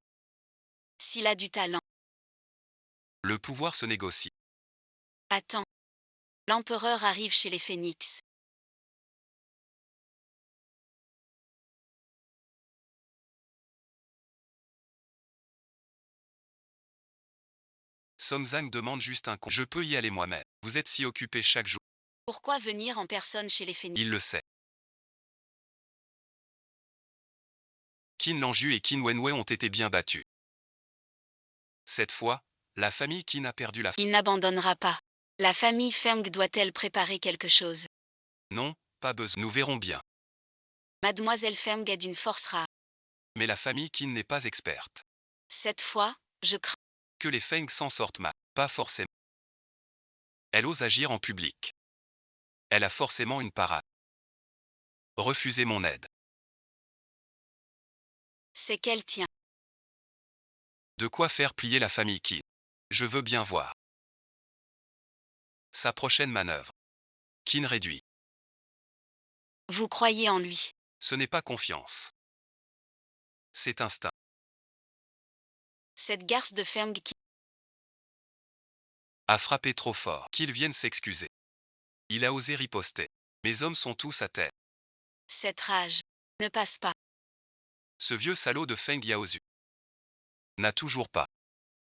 S'il a du talent. Le pouvoir se négocie. Attends. L'empereur arrive chez les phénix. Song Zhang demande juste un con. Je peux y aller moi-même. Vous êtes si occupé chaque jour. Pourquoi venir en personne chez les phénix? Il le sait. Qin Lanju et Qin Wenwei ont été bien battus. Cette fois, la famille Qin a perdu la... Il n'abandonnera pas. La famille Feng doit-elle préparer quelque chose? Non, pas besoin. Nous verrons bien. Mademoiselle Feng est d'une force rare. Mais la famille Qin n'est pas experte. Cette fois, je crains. Que les Feng s'en sortent mal. Pas forcément. Elle ose agir en public. Elle a forcément une parade. Refusez mon aide. C'est qu'elle tient. De quoi faire plier la famille Qin. Je veux bien voir. Sa prochaine manœuvre. Qin réduit. Vous croyez en lui. Ce n'est pas confiance. C'est instinct. Cette garce de Feng qui... A frappé trop fort. Qu'ils viennent s'excuser. Il a osé riposter. Mes hommes sont tous à terre. Cette rage ne passe pas. Ce vieux salaud de Feng Yaozu n'a toujours pas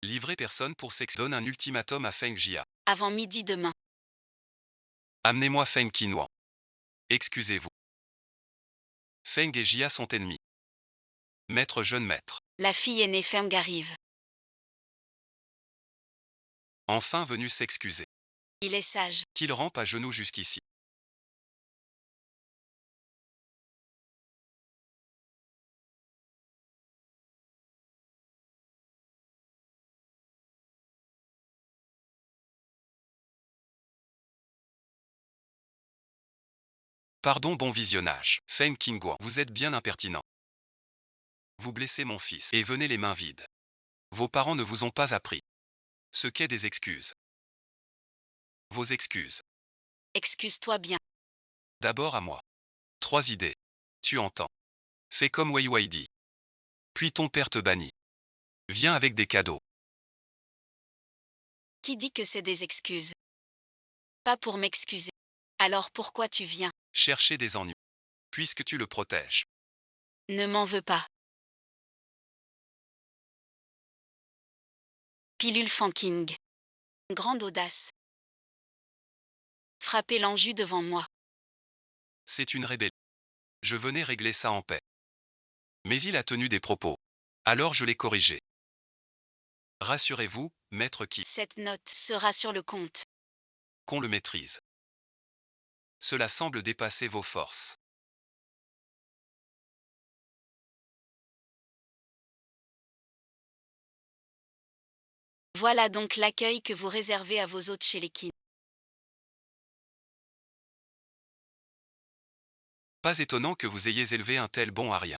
livré personne pour donne un ultimatum à Feng Jia. Avant midi demain. Amenez-moi Feng Qinhuan. Excusez-vous. Feng et Jia sont ennemis. Maître, jeune maître. La fille aînée Feng arrive. Enfin venu s'excuser. Il est sage. Qu'il rampe à genoux jusqu'ici. Pardon, bon visionnage. Feng Qinhuan, vous êtes bien impertinent. Vous blessez mon fils et venez les mains vides. Vos parents ne vous ont pas appris ce qu'est des excuses. Vos excuses. Excuse-toi bien. D'abord à moi. 3 idées. Tu entends. Fais comme Wei Wei dit. Puis ton père te bannit. Viens avec des cadeaux. Qui dit que c'est des excuses? Pas pour m'excuser. Alors pourquoi tu viens? Chercher des ennuis. Puisque tu le protèges. Ne m'en veux pas. Pilule Fanking. Grande audace. Frapper l'enjeu devant moi. C'est une rébellion. Je venais régler ça en paix. Mais il a tenu des propos. Alors je l'ai corrigé. Rassurez-vous, maître Qi, Cette note sera sur le compte. qu'on le maîtrise. Cela semble dépasser vos forces. Voilà donc l'accueil que vous réservez à vos hôtes chez les Qin. Pas étonnant que vous ayez élevé un tel bon à rien.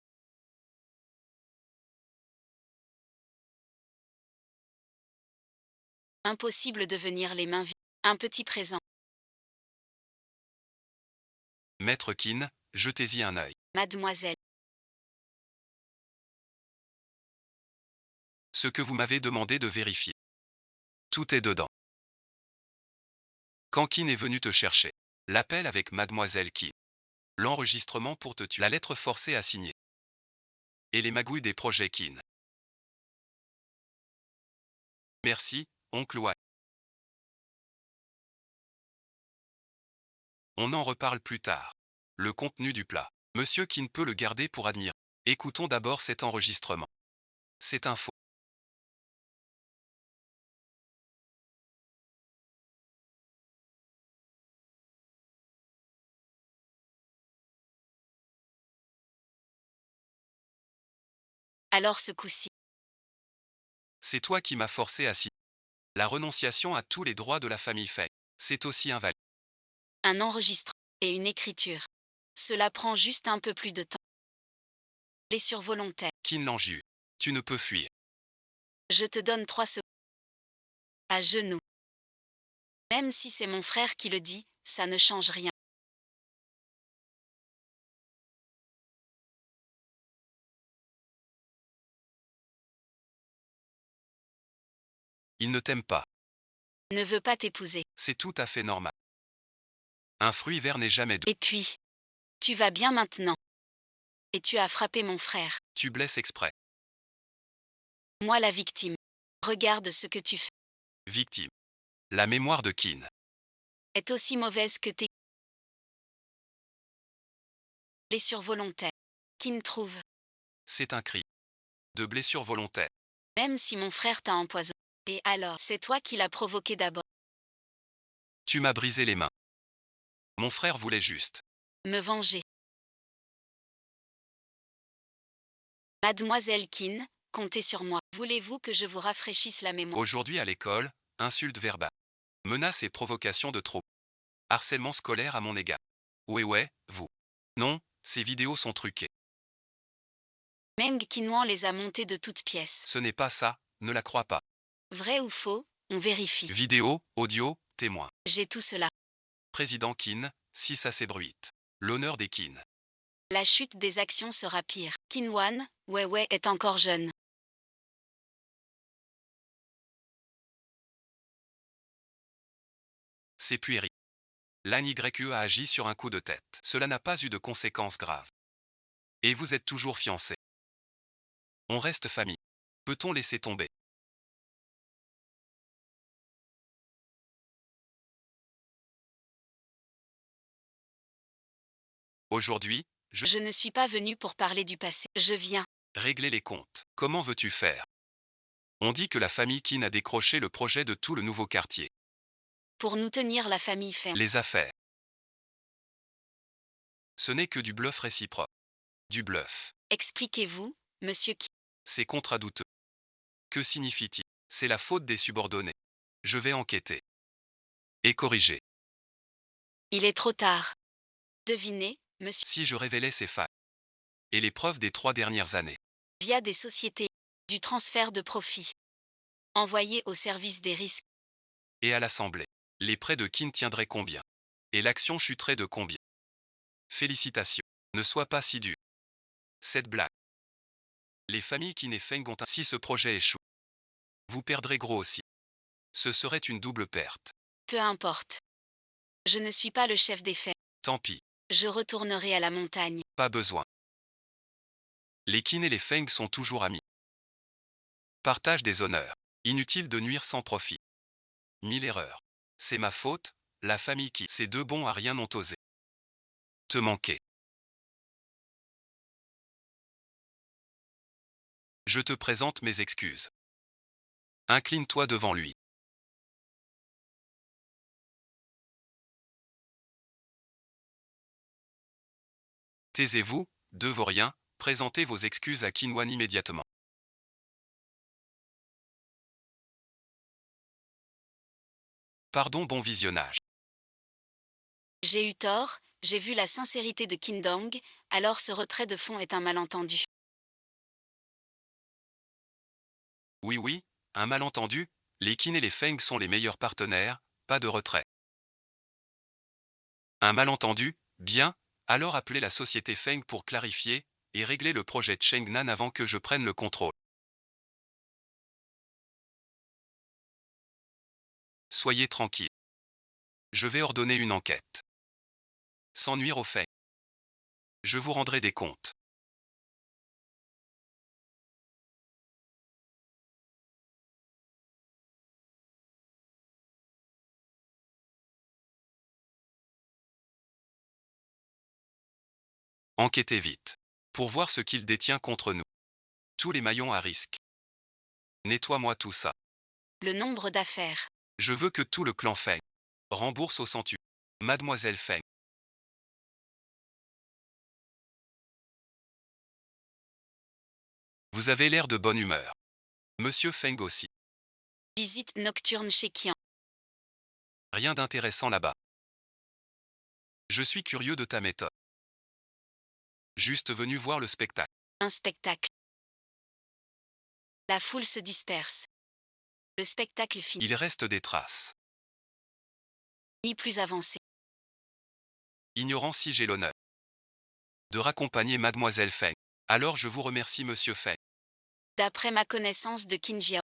Impossible de venir les mains vides. Un petit présent. Maître Qin, jetez-y un œil. Mademoiselle. Ce que vous m'avez demandé de vérifier. Tout est dedans. Quand Qin est venu te chercher. L'appel avec Mademoiselle Qin. L'enregistrement pour te tuer. La lettre forcée à signer. Et les magouilles des projets Qin. Merci, oncle Wai. On en reparle plus tard. Le contenu du plat. Monsieur Qin peut le garder pour admirer. Écoutons d'abord cet enregistrement. C'est un faux. Alors ce coup-ci. C'est toi qui m'as forcé à signer. La renonciation à tous les droits de la famille Feng. C'est aussi invalide. Un enregistrement et une écriture. Cela prend juste un peu plus de temps. Les survolontaires. Qin Lanju. Tu ne peux fuir. Je te donne 3 secondes. À genoux. Même si c'est mon frère qui le dit, ça ne change rien. Il ne t'aime pas. Ne veut pas t'épouser. C'est tout à fait normal. Un fruit vert n'est jamais doux. Et puis, tu vas bien maintenant. Et tu as frappé mon frère. Tu blesses exprès. Moi la victime. Regarde ce que tu fais. Victime. La mémoire de Qin. Est aussi mauvaise que tes. Les survolontaires. Qui ne trouvent. C'est un cri. De blessure volontaire. Même si mon frère t'a empoisonné. Et alors, c'est toi qui l'as provoqué d'abord. Tu m'as brisé les mains. Mon frère voulait juste. Me venger. Mademoiselle Qin, comptez sur moi. Voulez-vous que je vous rafraîchisse la mémoire? Aujourd'hui à l'école, insulte verbale. Menaces et provocation de trop. Harcèlement scolaire à mon égard. Ouais, vous. Non, ces vidéos sont truquées. Meng Qinhuan les a montées de toutes pièces. Ce n'est pas ça, ne la crois pas. Vrai ou faux, on vérifie. Vidéo, audio, témoin. J'ai tout cela. Président Qin, si ça s'ébruite. L'honneur des Qin. La chute des actions sera pire. Qinhuan, ouais, est encore jeune. C'est puéril. L'An YE a agi sur un coup de tête. Cela n'a pas eu de conséquences graves. Et vous êtes toujours fiancés. On reste famille. Peut-on laisser tomber? Aujourd'hui, Je ne suis pas venu pour parler du passé. Je viens. régler les comptes. Comment veux-tu faire? On dit que la famille Qin a décroché le projet de tout le nouveau quartier. Pour nous tenir la famille ferme. Les affaires. Ce n'est que du bluff réciproque. Du bluff. Expliquez-vous, monsieur qui. C'est contradouteux. Que signifie-t-il? C'est la faute des subordonnés. Je vais enquêter. Et corriger. Il est trop tard. Devinez, monsieur, Si je révélais ces faits. Et les preuves des 3 dernières années. via des sociétés, du transfert de profit. Envoyé au service des risques. Et à l'Assemblée. Les prêts de Qin tiendraient combien? Et l'action chuterait de combien? Félicitations. Ne sois pas si dur. Cette blague. Les familles Qin et Feng ont ainsi ce projet échoue. Vous perdrez gros aussi. Ce serait une double perte. Peu importe. Je ne suis pas le chef des faits. Tant pis, Je retournerai à la montagne. pas besoin. Les Qin et les Feng sont toujours amis. Partage des honneurs. Inutile de nuire sans profit. 1000 erreurs. C'est ma faute, la famille qui, ces deux bons à rien n'ont osé. Te manquer. Je te présente mes excuses. Incline-toi devant lui. Taisez-vous, deux vauriens, présentez vos excuses à Qin Wan immédiatement. Pardon, bon visionnage. J'ai eu tort, j'ai vu la sincérité de Kindong, alors ce retrait de fonds est un malentendu. Oui, oui, un malentendu, les Qin et les Feng sont les meilleurs partenaires, pas de retrait. Un malentendu, bien, alors appelez la société Feng pour clarifier et régler le projet Chengnan avant que je prenne le contrôle. Soyez tranquille. Je vais ordonner une enquête. Sans nuire aux Feng. Je vous rendrai des comptes. Enquêtez vite. Pour voir ce qu'il détient contre nous. Tous les maillons à risque. Nettoie-moi tout ça. Le nombre d'affaires. Je veux que tout le clan Feng rembourse au centuple. Mademoiselle Feng. Vous avez l'air de bonne humeur. Monsieur Feng aussi. Visite nocturne chez Qian. Rien d'intéressant là-bas. Je suis curieux de ta méthode. Juste venu voir le spectacle. Un spectacle. La foule se disperse. Le spectacle finit. Il reste des traces. Ni plus avancé. Ignorant si j'ai l'honneur de raccompagner Mademoiselle Feng. Alors je vous remercie Monsieur Feng. D'après ma connaissance de Qin Jiao.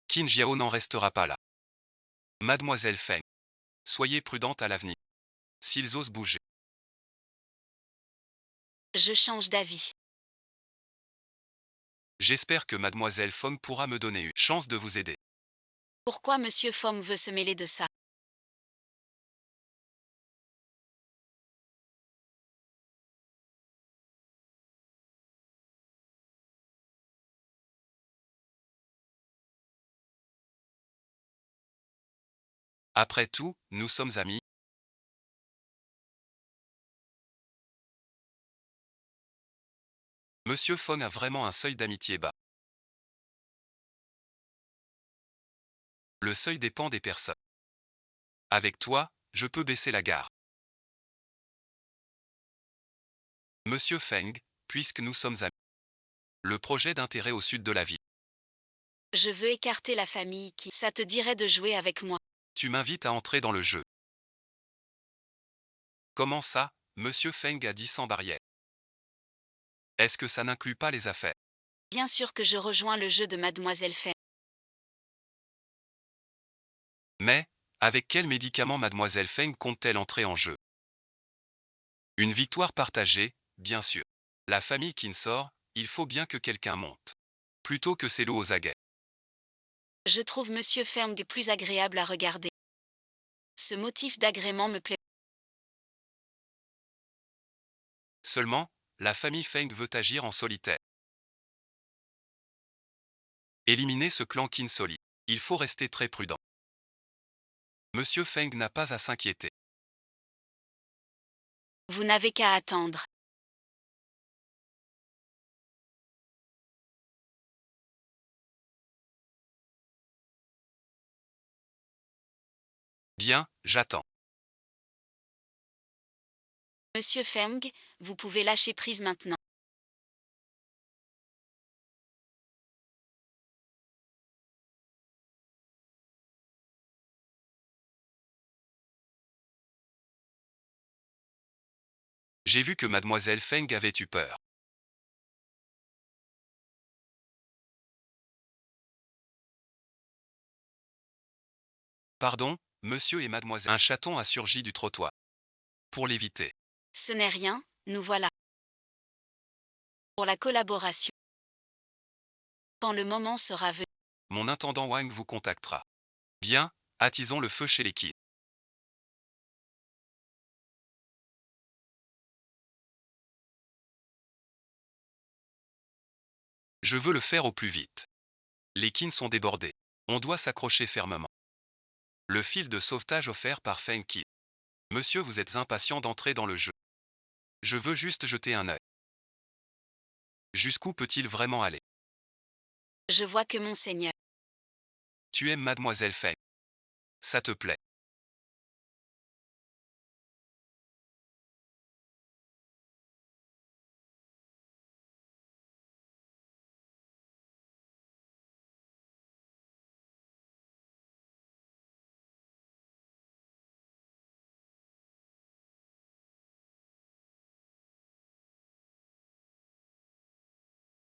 Qin Jiao n'en restera pas là. Mademoiselle Feng. Soyez prudente à l'avenir. S'ils osent bouger. Je change d'avis. J'espère que Mademoiselle Feng pourra me donner une chance de vous aider. Pourquoi Monsieur Fom veut se mêler de ça? Après tout, nous sommes amis. Monsieur Feng a vraiment un seuil d'amitié bas. Le seuil dépend des personnes. Avec toi, je peux baisser la garde. Monsieur Feng, puisque nous sommes amis. Le projet d'intérêt au sud de la ville. Je veux écarter la famille qui. Ça te dirait de jouer avec moi? Tu m'invites à entrer dans le jeu. Comment ça, Monsieur Feng a dit sans barrière. Est-ce que ça n'inclut pas les affaires? Bien sûr que je rejoins le jeu de Mademoiselle Feng. Mais, avec quel médicament Mademoiselle Feng compte-t-elle entrer en jeu? Une victoire partagée, bien sûr. La famille Qin sort, il faut bien que quelqu'un monte. Plutôt que ces loups aux aguets. Je trouve Monsieur Feng plus agréable à regarder. Ce motif d'agrément me plaît. Seulement, la famille Feng veut agir en solitaire. Éliminer ce clan Qin solide. Il faut rester très prudent. Monsieur Feng n'a pas à s'inquiéter. Vous n'avez qu'à attendre. Bien, j'attends. Monsieur Feng, vous pouvez lâcher prise maintenant. J'ai vu que Mademoiselle Feng avait eu peur. Pardon, monsieur et mademoiselle. Un chaton a surgi du trottoir. Pour l'éviter. Ce n'est rien, nous voilà. Pour la collaboration. Quand le moment sera venu. Mon intendant Wang vous contactera. Bien, attisons le feu chez les Qin. Je veux le faire au plus vite. Les Qin sont débordés. On doit s'accrocher fermement. Le fil de sauvetage offert par Feng Qin. Monsieur, vous êtes impatient d'entrer dans le jeu. Je veux juste jeter un œil. Jusqu'où peut-il vraiment aller? Je vois que Monseigneur. Tu aimes Mademoiselle Feng. Ça te plaît.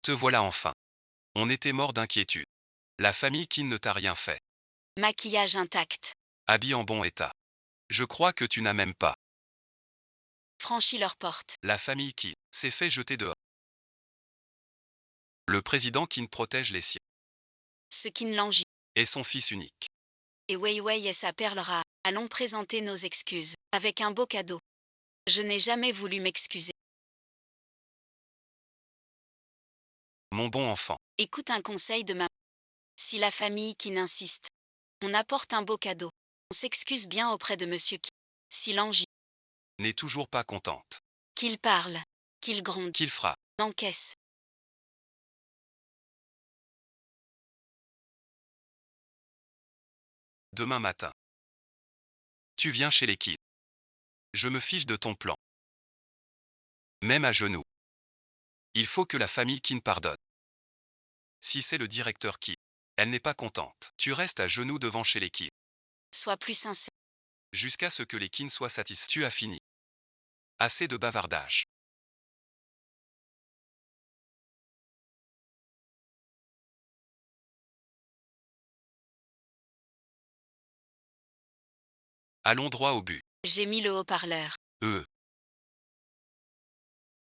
Te voilà enfin. On était mort d'inquiétude. La famille Qin ne t'a rien fait. Maquillage intact. Habit en bon état. Je crois que tu n'as même pas. Franchis leur porte. La famille Qin s'est fait jeter dehors. Le président Qin protège les siens. Ce qui ne l'engie. Et son fils unique. Et Wei Wei et sa perle rare. Allons présenter nos excuses. Avec un beau cadeau. Je n'ai jamais voulu m'excuser. Mon bon enfant. Écoute un conseil de maman. Si la famille qui n'insiste, on apporte un beau cadeau. On s'excuse bien auprès de Monsieur qui, si l'angie, N'est toujours pas contente. qu'il parle, qu'il gronde, Qu'il fera. encaisse. Demain matin. Tu viens chez les Qin. Je me fiche de ton plan. Même à genoux. Il faut que la famille Qin pardonne. Si c'est le directeur Qin, elle n'est pas contente. Tu restes à genoux devant chez les Qin. Sois plus sincère. Jusqu'à ce que les Qin soient satisfaits. Tu as fini. Assez de bavardage. Allons droit au but. J'ai mis le haut-parleur. Euh.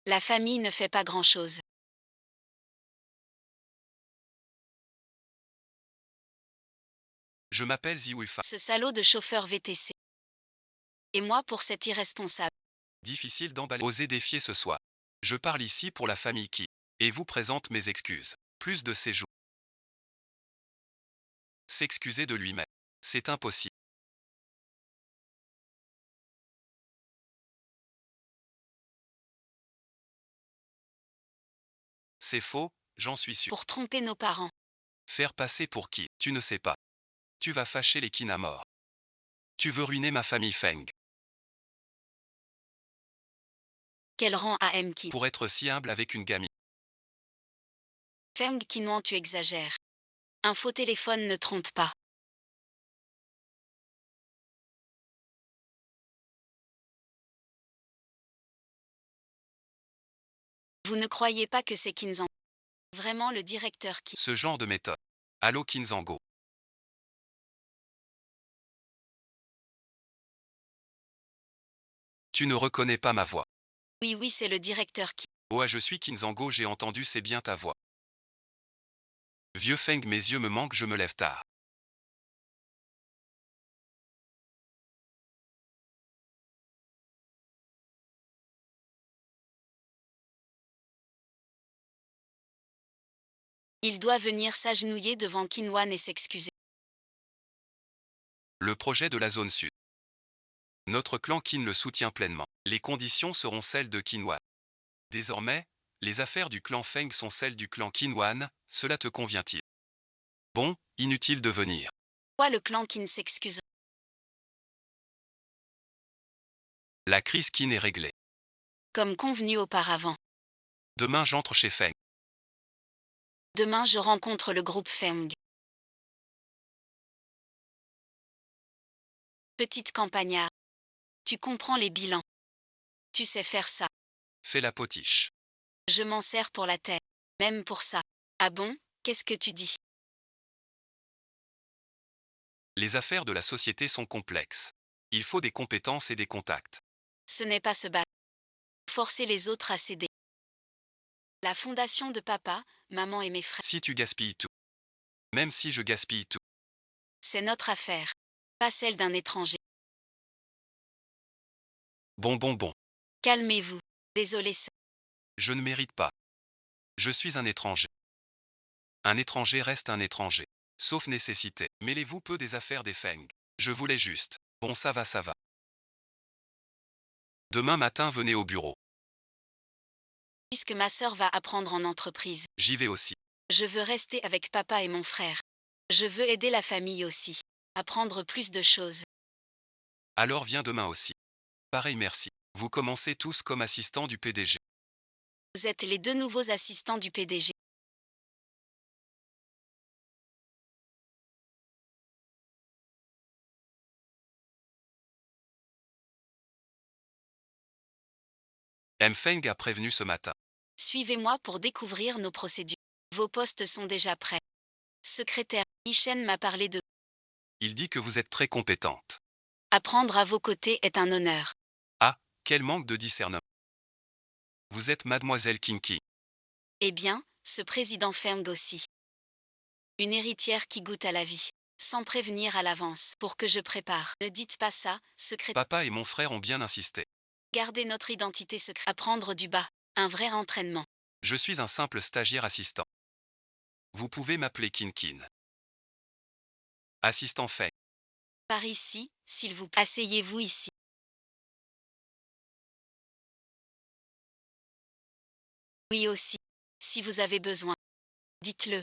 La famille ne fait pas grand-chose. Je m'appelle Ziwufa. Ce salaud de chauffeur VTC. Et moi pour cet irresponsable. Difficile d'emballer. Osez défier ce soir. Je parle ici pour la famille Qin. Et vous présente mes excuses. Plus de séjour. S'excuser de lui-même. C'est impossible. C'est faux, j'en suis sûr. Pour tromper nos parents. Faire passer pour qui? Tu ne sais pas. Tu vas fâcher les Qin à mort. Tu veux ruiner ma famille Feng. Quel rang AM qui. Pour être si humble avec une gamine. Feng Qinouan tu exagères. Un faux téléphone ne trompe pas. Vous ne croyez pas que c'est Kinzango vraiment le directeur qui... Ce genre de méthode. Allô Kinzango. Tu ne reconnais pas ma voix. Oui, oui, c'est le directeur qui... Oh, je suis Kinzango, j'ai entendu, c'est bien ta voix. Vieux Feng, mes yeux me manquent, je me lève tard. Il doit venir s'agenouiller devant Kinwan et s'excuser. Le projet de la zone sud. Notre clan Qin le soutient pleinement. Les conditions seront celles de Qinwan. Désormais, les affaires du clan Feng sont celles du clan Qinwan, cela te convient-il? Bon, inutile de venir. Pourquoi le clan Qin s'excuse? La crise Qin est réglée. Comme convenu auparavant. Demain j'entre chez Feng. Demain je rencontre le groupe Feng. Petite campagnard. Tu comprends les bilans. Tu sais faire ça. Fais la potiche. Je m'en sers pour la tête. Même pour ça. Ah bon, qu'est-ce que tu dis? Les affaires de la société sont complexes. Il faut des compétences et des contacts. Ce n'est pas se battre. Forcer les autres à céder. La fondation de papa, maman et mes frères. Si tu gaspilles tout. Même si je gaspille tout. C'est notre affaire. Pas celle d'un étranger. Bon. Calmez-vous. Désolé, sœur. Je ne mérite pas. Je suis un étranger. Un étranger reste un étranger. Sauf nécessité. Mêlez-vous peu des affaires des Feng. Je voulais juste. Bon, ça va. Demain matin, venez au bureau. Puisque ma sœur va apprendre en entreprise. J'y vais aussi. Je veux rester avec papa et mon frère. Je veux aider la famille aussi. Apprendre plus de choses. Alors viens demain aussi. Pareil, merci. Vous commencez tous comme assistants du PDG. Vous êtes les deux nouveaux assistants du PDG. M. Feng a prévenu ce matin. Suivez-moi pour découvrir nos procédures. Vos postes sont déjà prêts. Secrétaire, Yishen m'a parlé de... Il dit que vous êtes très compétente. Apprendre à vos côtés est un honneur. Ah, quel manque de discernement. Vous êtes mademoiselle Kinki. Eh bien, ce président Feng aussi. Une héritière qui goûte à la vie. Sans prévenir à l'avance, pour que je prépare. Ne dites pas ça, secrétaire. Papa et mon frère ont bien insisté. Gardez notre identité secrète. Apprendre du bas. Un vrai entraînement. Je suis un simple stagiaire assistant. Vous pouvez m'appeler Kinkin. Assistant Feng. Par ici, s'il vous plaît. Asseyez-vous ici. Oui aussi. Si vous avez besoin. Dites-le.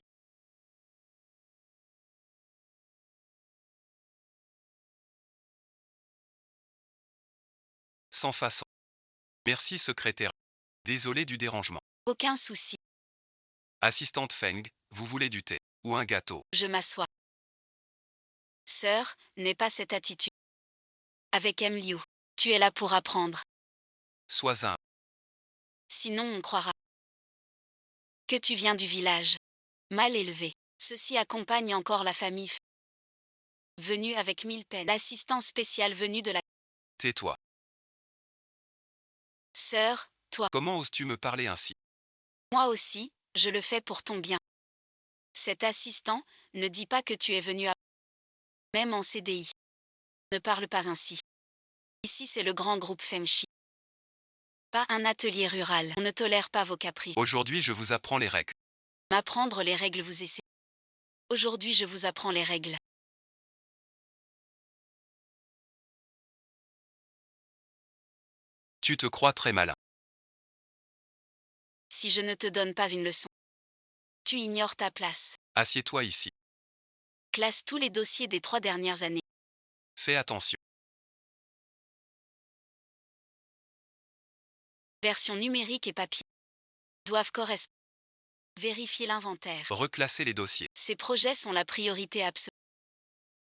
Sans façon. Merci secrétaire. Désolé du dérangement. Aucun souci. Assistante Feng, vous voulez du thé ou un gâteau? Je m'assois. Sœur, n'aie pas cette attitude. Avec M. Liu, tu es là pour apprendre. Sois un. Sinon on croira que tu viens du village. Mal élevé. Ceci accompagne encore la famille. Venue avec 1000 peines. L'assistant spécial venu de la... Tais-toi. Sœur, toi. Comment oses-tu me parler ainsi? Moi aussi, je le fais pour ton bien. Cet assistant, ne dis pas que tu es venu à... Même en CDI. Ne parle pas ainsi. Ici c'est le grand groupe Femchi. Pas un atelier rural. On ne tolère pas vos caprices. Aujourd'hui je vous apprends les règles. M'apprendre les règles vous essayez. Aujourd'hui je vous apprends les règles. Tu te crois très malin. Si je ne te donne pas une leçon, tu ignores ta place. Assieds-toi ici. Classe tous les dossiers des 3 dernières années. Fais attention. Version numérique et papier. Doivent correspondre. Vérifier l'inventaire. Reclasser les dossiers. Ces projets sont la priorité absolue.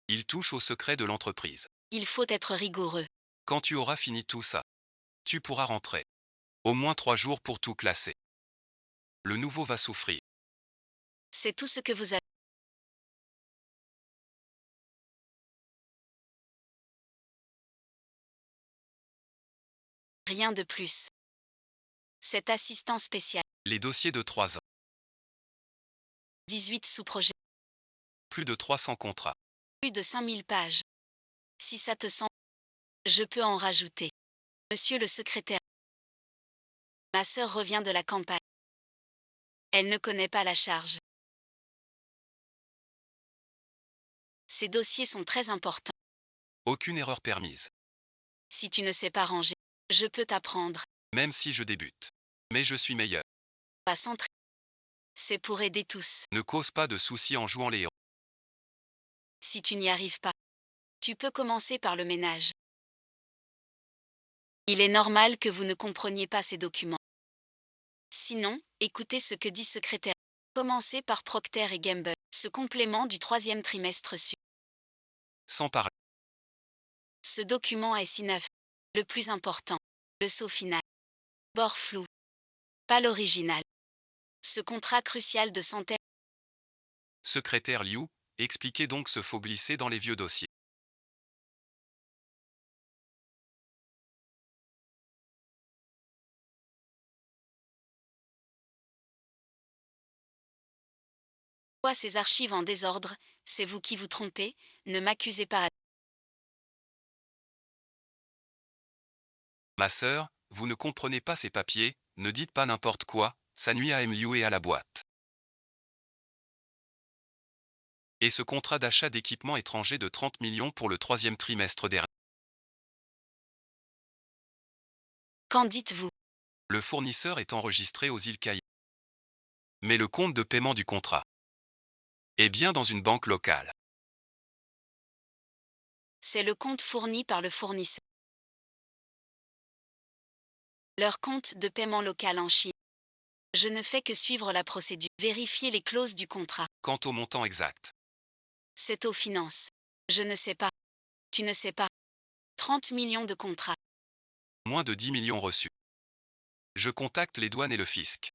Ils touchent au secret de l'entreprise. Il faut être rigoureux. Quand tu auras fini tout ça, tu pourras rentrer. Au moins 3 jours pour tout classer. Le nouveau va souffrir. C'est tout ce que vous avez. Rien de plus. Cet assistant spécial. Les dossiers de 3 ans. 18 sous-projets. Plus de 300 contrats. Plus de 5000 pages. Si ça te semble, je peux en rajouter. Monsieur le secrétaire. Ma sœur revient de la campagne. Elle ne connaît pas la charge. Ces dossiers sont très importants. Aucune erreur permise. Si tu ne sais pas ranger, je peux t'apprendre. Même si je débute. Mais je suis meilleur. Pas centré. C'est pour aider tous. Ne cause pas de soucis en jouant les héros. Si tu n'y arrives pas, tu peux commencer par le ménage. Il est normal que vous ne compreniez pas ces documents. Sinon, écoutez ce que dit secrétaire. Commencez par Procter et Gamble, ce complément du 3e trimestre su. Sans parler. Ce document est si neuf. Le plus important, le saut final. Bord flou. Pas l'original. Ce contrat crucial de santé. Secrétaire Liu, expliquez donc ce faux glisser dans les vieux dossiers. Quoi ces archives en désordre, c'est vous qui vous trompez, ne m'accusez pas. Ma sœur, vous ne comprenez pas ces papiers, ne dites pas n'importe quoi, ça nuit à Liu et à la boîte. Et ce contrat d'achat d'équipements étrangers de 30 millions pour le 3e trimestre dernier. Qu'en dites-vous? Le fournisseur est enregistré aux îles Caïmans. Mais le compte de paiement du contrat est bien dans une banque locale. C'est le compte fourni par le fournisseur. Leur compte de paiement local en Chine. Je ne fais que suivre la procédure. Vérifier les clauses du contrat. Quant au montant exact, C'est aux finances. Je ne sais pas. Tu ne sais pas. 30 millions de contrats. moins de 10 millions reçus. Je contacte les douanes et le fisc.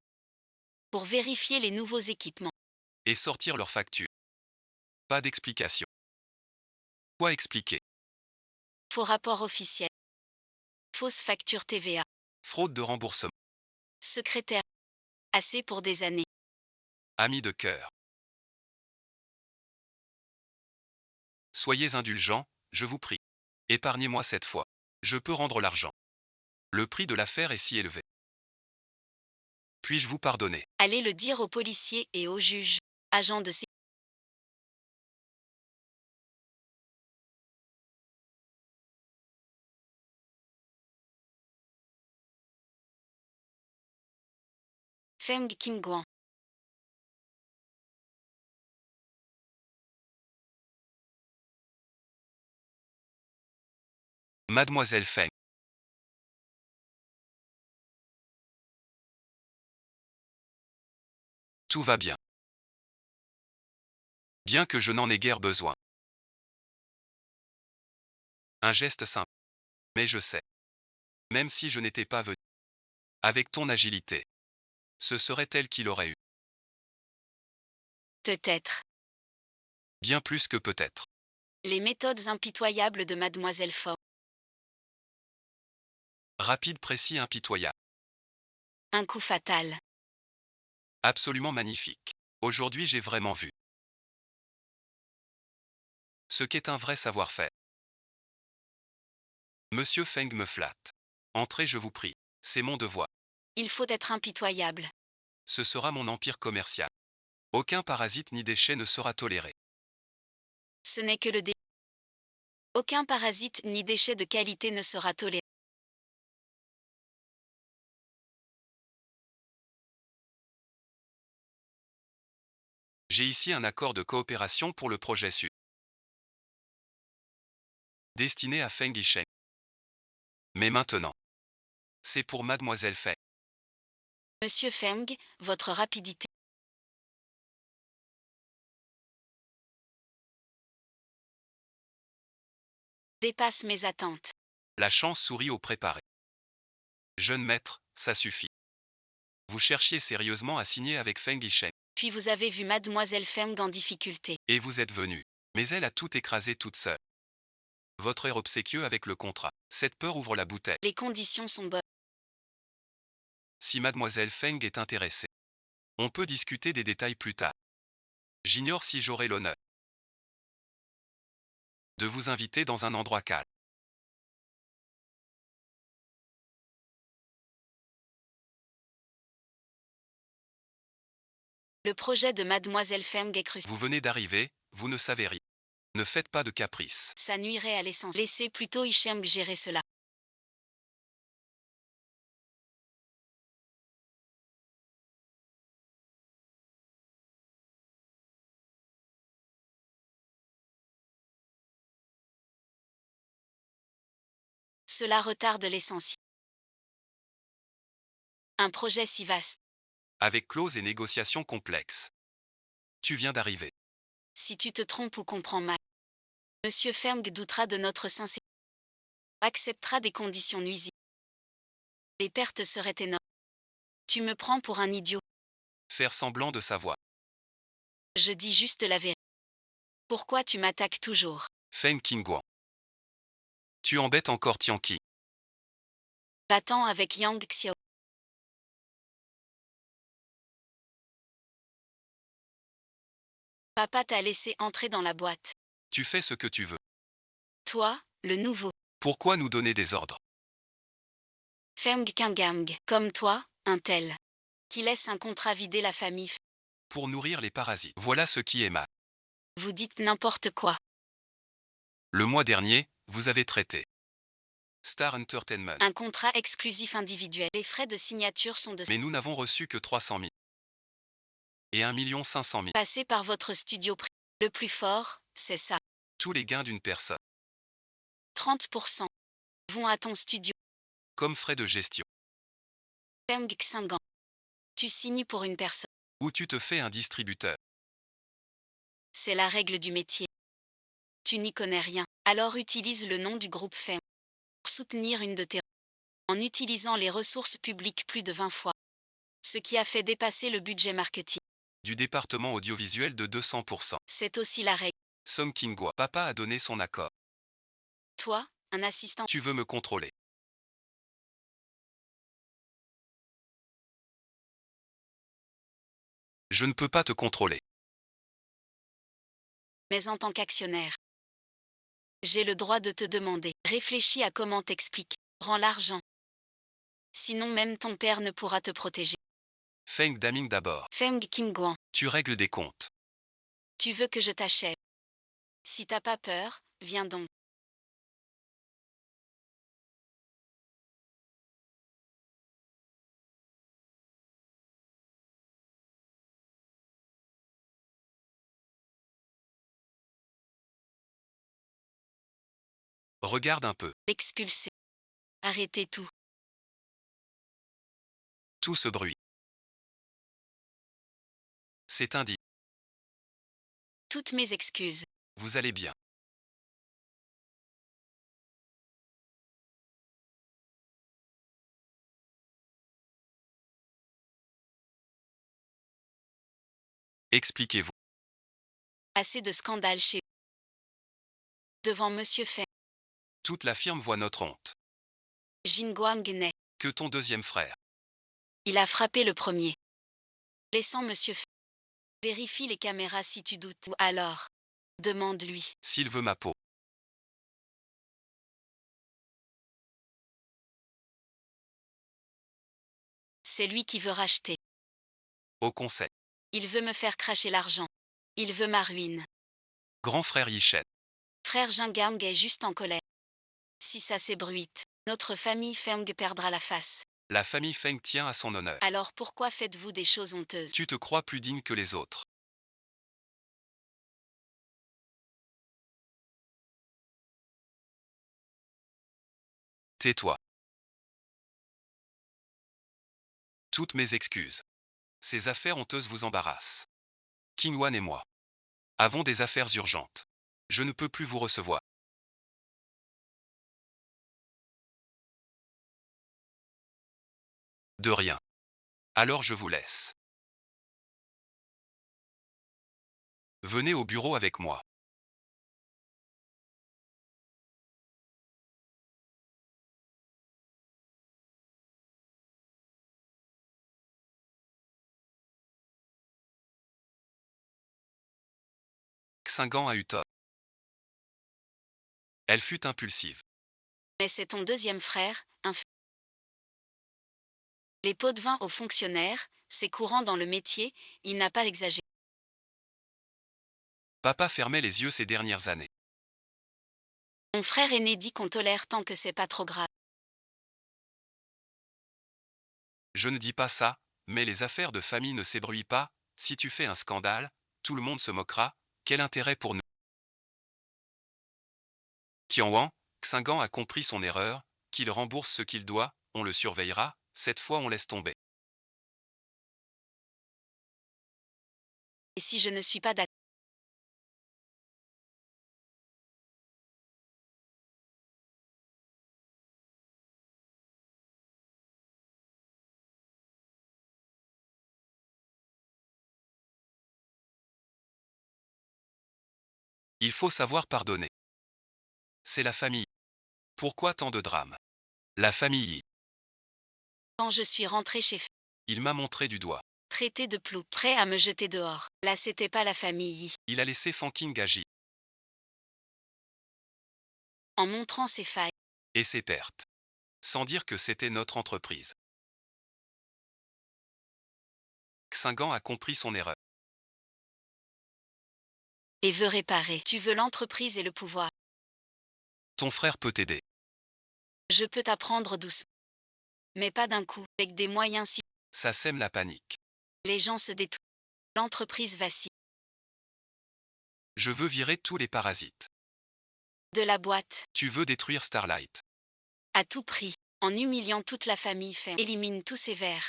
Pour vérifier les nouveaux équipements. Et sortir leurs factures. Pas d'explication. Quoi expliquer? Faux rapport officiel. Fausse facture TVA. Fraude de remboursement. Secrétaire. Assez pour des années. Amis de cœur. Soyez indulgents, je vous prie. Épargnez-moi cette fois. Je peux rendre l'argent. Le prix de l'affaire est si élevé. Puis-je vous pardonner? Allez le dire aux policiers et aux juges. Agents de sécurité. Feng Kim Guan. Mademoiselle Feng. Tout va bien. Bien que je n'en ai guère besoin. Un geste simple. Mais je sais. Même si je n'étais pas venu. Avec ton agilité. Ce serait elle qui l'aurait eu. Peut-être. Bien plus que peut-être. Les méthodes impitoyables de Mademoiselle Fogg. Rapide, précis, impitoyable. Un coup fatal. Absolument magnifique. Aujourd'hui j'ai vraiment vu ce qu'est un vrai savoir-faire. Monsieur Feng me flatte. Entrez, je vous prie. C'est mon devoir. Il faut être impitoyable. Ce sera mon empire commercial. Aucun parasite ni déchet ne sera toléré. Ce n'est que le dé. Aucun parasite ni déchet de qualité ne sera toléré. J'ai ici un accord de coopération pour le projet Sud. Destiné à Feng Yisheng. Mais maintenant, c'est pour Mademoiselle Feng. Monsieur Feng, votre rapidité. Dépasse mes attentes. La chance sourit au préparé. Jeune maître, ça suffit. Vous cherchiez sérieusement à signer avec Feng Yisheng. Puis vous avez vu Mademoiselle Feng en difficulté. Et vous êtes venu. Mais elle a tout écrasé toute seule. Votre air obséquieux avec le contrat. Cette peur ouvre la bouteille. Les conditions sont bonnes. Si Mademoiselle Feng est intéressée, on peut discuter des détails plus tard. J'ignore si j'aurai l'honneur de vous inviter dans un endroit calme. Le projet de Mademoiselle Feng est crucial. Vous venez d'arriver, vous ne savez rien. Ne faites pas de caprices. Ça nuirait à l'essence. Laissez plutôt Hichem gérer cela. Cela retarde l'essentiel. Un projet si vaste. Avec clauses et négociations complexes. Tu viens d'arriver. Si tu te trompes ou comprends mal, Monsieur Feng doutera de notre sincérité. Acceptera des conditions nuisibles. Les pertes seraient énormes. Tu me prends pour un idiot. Faire semblant de savoir. Je dis juste la vérité. Pourquoi tu m'attaques toujours? Feng Qingguan. Tu embêtes encore Tianqi. Va-t'en avec Yang Xiao. Papa t'a laissé entrer dans la boîte. Tu fais ce que tu veux. Toi, le nouveau. Pourquoi nous donner des ordres? Feng Qinggang, comme toi, un tel. Qui laisse un contrat vider la famille. Pour nourrir les parasites. Voilà ce qui est mal. Vous dites n'importe quoi. Le mois dernier, vous avez traité Star Entertainment. Un contrat exclusif individuel. Les frais de signature sont de... Mais nous n'avons reçu que 300 000. Et 1 500 000. Passé par votre studio privé. Le plus fort, c'est ça. Tous les gains d'une personne. 30% vont à ton studio. Comme frais de gestion. Feng Xingang. Tu signes pour une personne. Ou tu te fais un distributeur. C'est la règle du métier. Tu n'y connais rien. Alors utilise le nom du groupe Feng pour soutenir une de tes... en utilisant les ressources publiques plus de 20 fois. Ce qui a fait dépasser le budget marketing. Du département audiovisuel de 200%. C'est aussi la règle. Song Qinghua. Papa a donné son accord. Toi, un assistant. Tu veux me contrôler. Je ne peux pas te contrôler. Mais en tant qu'actionnaire, j'ai le droit de te demander. Réfléchis à comment t'expliquer. Rends l'argent. Sinon même ton père ne pourra te protéger. Feng Daming d'abord. Feng Qingguan. Tu règles des comptes. Tu veux que je t'achève. Si t'as pas peur, viens donc. Regarde un peu. Expulser. Arrêtez tout. Tout ce bruit. C'est indigne. Toutes mes excuses. Vous allez bien. Expliquez-vous. Assez de scandales chez eux. Devant Monsieur Feng. Toute la firme voit notre honte. Jinguang naît. Que ton deuxième frère. Il a frappé le premier. Laissant Monsieur Feng. Vérifie les caméras si tu doutes. Ou alors, demande-lui. S'il veut ma peau. C'est lui qui veut racheter. Au conseil. Il veut me faire cracher l'argent. Il veut ma ruine. Grand frère Yishen. Frère Jingang est juste en colère. Si ça s'ébruite, notre famille Feng perdra la face. La famille Feng tient à son honneur. Alors pourquoi faites-vous des choses honteuses? Tu te crois plus digne que les autres. Tais-toi. Toutes mes excuses. Ces affaires honteuses vous embarrassent. Qingwan et moi avons des affaires urgentes. Je ne peux plus vous recevoir. De rien. Alors je vous laisse. Venez au bureau avec moi. Xingan a eu tort. Elle fut impulsive. Mais c'est ton deuxième frère, Les pots de vin aux fonctionnaires, c'est courant dans le métier, il n'a pas exagéré. Papa fermait les yeux ces dernières années. Mon frère aîné dit qu'on tolère tant que c'est pas trop grave. Je ne dis pas ça, mais les affaires de famille ne s'ébruitent pas. Si tu fais un scandale, tout le monde se moquera. Quel intérêt pour nous? Qianwan, Xingan a compris son erreur, qu'il rembourse ce qu'il doit, on le surveillera, cette fois on laisse tomber. Et si je ne suis pas d'accord? Il faut savoir pardonner. C'est la famille. Pourquoi tant de drames? La famille. Quand je suis rentré chez Il m'a montré du doigt. traité de plou, prêt à me jeter dehors. Là c'était pas la famille. Il a laissé Fanking agir. En montrant ses failles. Et ses pertes. Sans dire que c'était notre entreprise. Xingan a compris son erreur. Et veut réparer. Tu veux l'entreprise et le pouvoir. Ton frère peut t'aider. Je peux t'apprendre doucement. Mais pas d'un coup, avec des moyens si Ça sème la panique. les gens se détournent. L'entreprise vacille. Je veux virer tous les parasites. De la boîte. Tu veux détruire Starlight. À tout prix. En humiliant toute la famille élimine tous ses vers.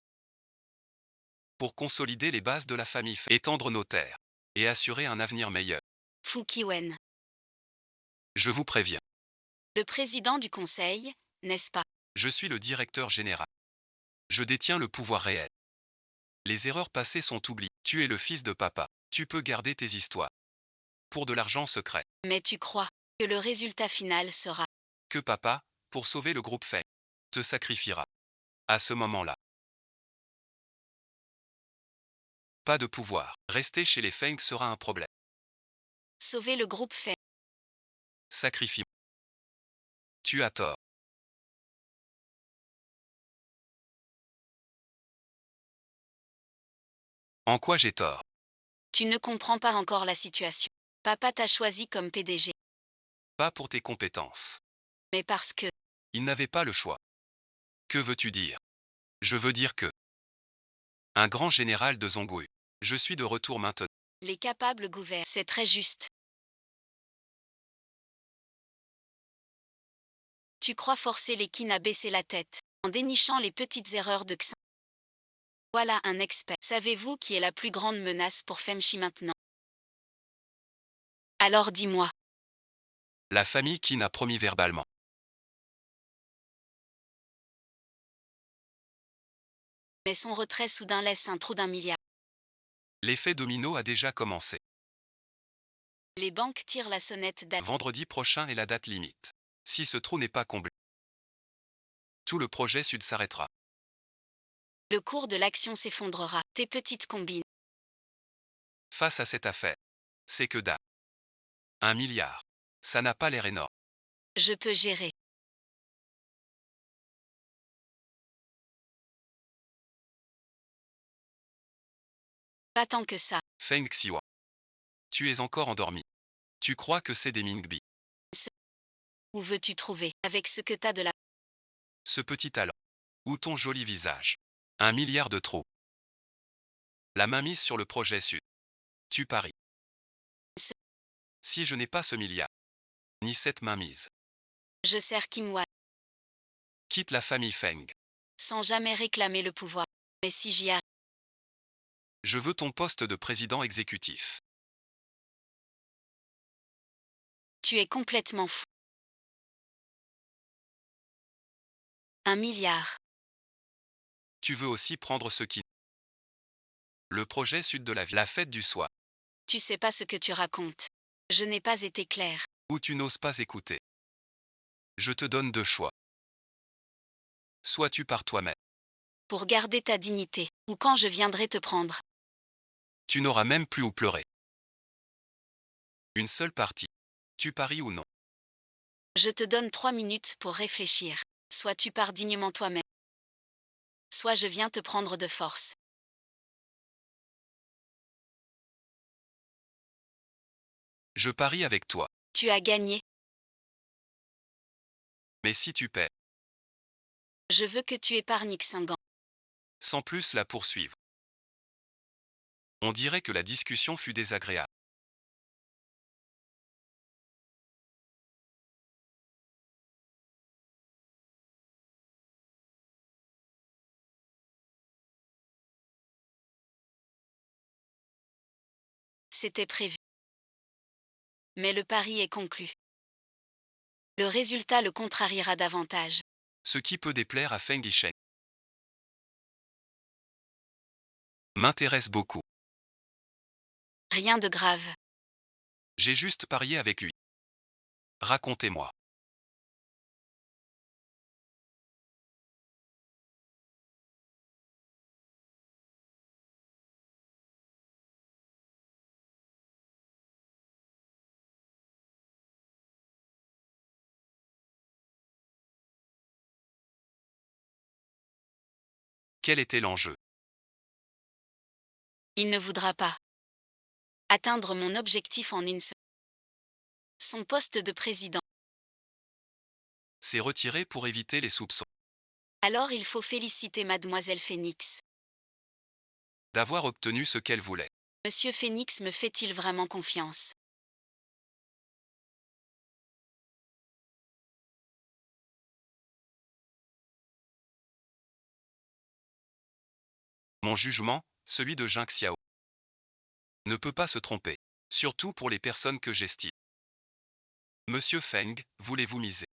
Pour consolider les bases de la famille, étendre nos terres. Et assurer un avenir meilleur. Fu Qiwen. Je vous préviens. Le président du conseil, n'est-ce pas? Je suis le directeur général. Je détiens le pouvoir réel. Les erreurs passées sont oubliées. Tu es le fils de papa. Tu peux garder tes histoires. Pour de l'argent secret. Mais tu crois que le résultat final sera Que papa, pour sauver le groupe Feng, te sacrifiera. À ce moment-là. Pas de pouvoir. Rester chez les Feng sera un problème. sauver le groupe fait. Sacrifie. Tu as tort. En quoi j'ai tort? Tu ne comprends pas encore la situation. Papa t'a choisi comme PDG. Pas pour tes compétences. Mais parce que Il n'avait pas le choix. Que veux-tu dire? Je veux dire que un grand général de Zhonghui. Je suis de retour maintenant. les capables gouvernent. C'est très juste. Tu crois forcer les Qin à baisser la tête, en dénichant les petites erreurs de Xin. Voilà un expert. Savez-vous qui est la plus grande menace pour Femchi maintenant? Alors dis-moi. La famille qui n'a promis verbalement. Mais son retrait soudain laisse un trou d'1 milliard. L'effet domino a déjà commencé. Les banques tirent la sonnette d'alarme. Vendredi prochain est la date limite. Si ce trou n'est pas comblé, tout le projet Sud s'arrêtera. Le cours de l'action s'effondrera. Tes petites combines. Face à cette affaire, c'est que dalle. 1 milliard. Ça n'a pas l'air énorme. Je peux gérer. Pas tant que ça. Feng Xiwa. Tu es encore endormi. Tu crois que c'est des Mingbi. Où veux-tu trouver, avec ce que t'as de la... Ce petit talent. Ou ton joli visage. 1 milliard de trous. La main mise sur le projet Sud. Tu paries. Si je n'ai pas ce milliard, ni cette main mise, Je sers Kim Wan, quitte la famille Feng. sans jamais réclamer le pouvoir. Mais si j'y arrive, Je veux ton poste de président exécutif. tu es complètement fou. 1 milliard. Tu veux aussi prendre ce qui Le projet sud de la ville, la fête du soir, Tu sais pas ce que tu racontes. Je n'ai pas été claire. où tu n'oses pas écouter. Je te donne deux choix. Soit tu pars toi-même. Pour garder ta dignité, ou quand je viendrai te prendre. Tu n'auras même plus où pleurer. Une seule partie. Tu paries ou non. Je te donne 3 minutes pour réfléchir. Soit tu pars dignement toi-même. Soit je viens te prendre de force. Je parie avec toi. Tu as gagné. Mais si tu perds, Je veux que tu épargnes Xingan. sans plus la poursuivre. On dirait que la discussion fut désagréable. C'était prévu. Mais le pari est conclu. Le résultat le contrariera davantage. Ce qui peut déplaire à Feng Yisheng m'intéresse beaucoup. Rien de grave. J'ai juste parié avec lui. Racontez-moi. Quel était l'enjeu? Il ne voudra pas atteindre mon objectif en une seule. Son poste de président. C'est retiré pour éviter les soupçons. Alors il faut féliciter Mademoiselle Phoenix. D'avoir obtenu ce qu'elle voulait. Monsieur Phoenix me fait-il vraiment confiance? Mon jugement, celui de Jing Xiao, ne peut pas se tromper. Surtout pour les personnes que j'estime. Monsieur Feng, voulez-vous miser?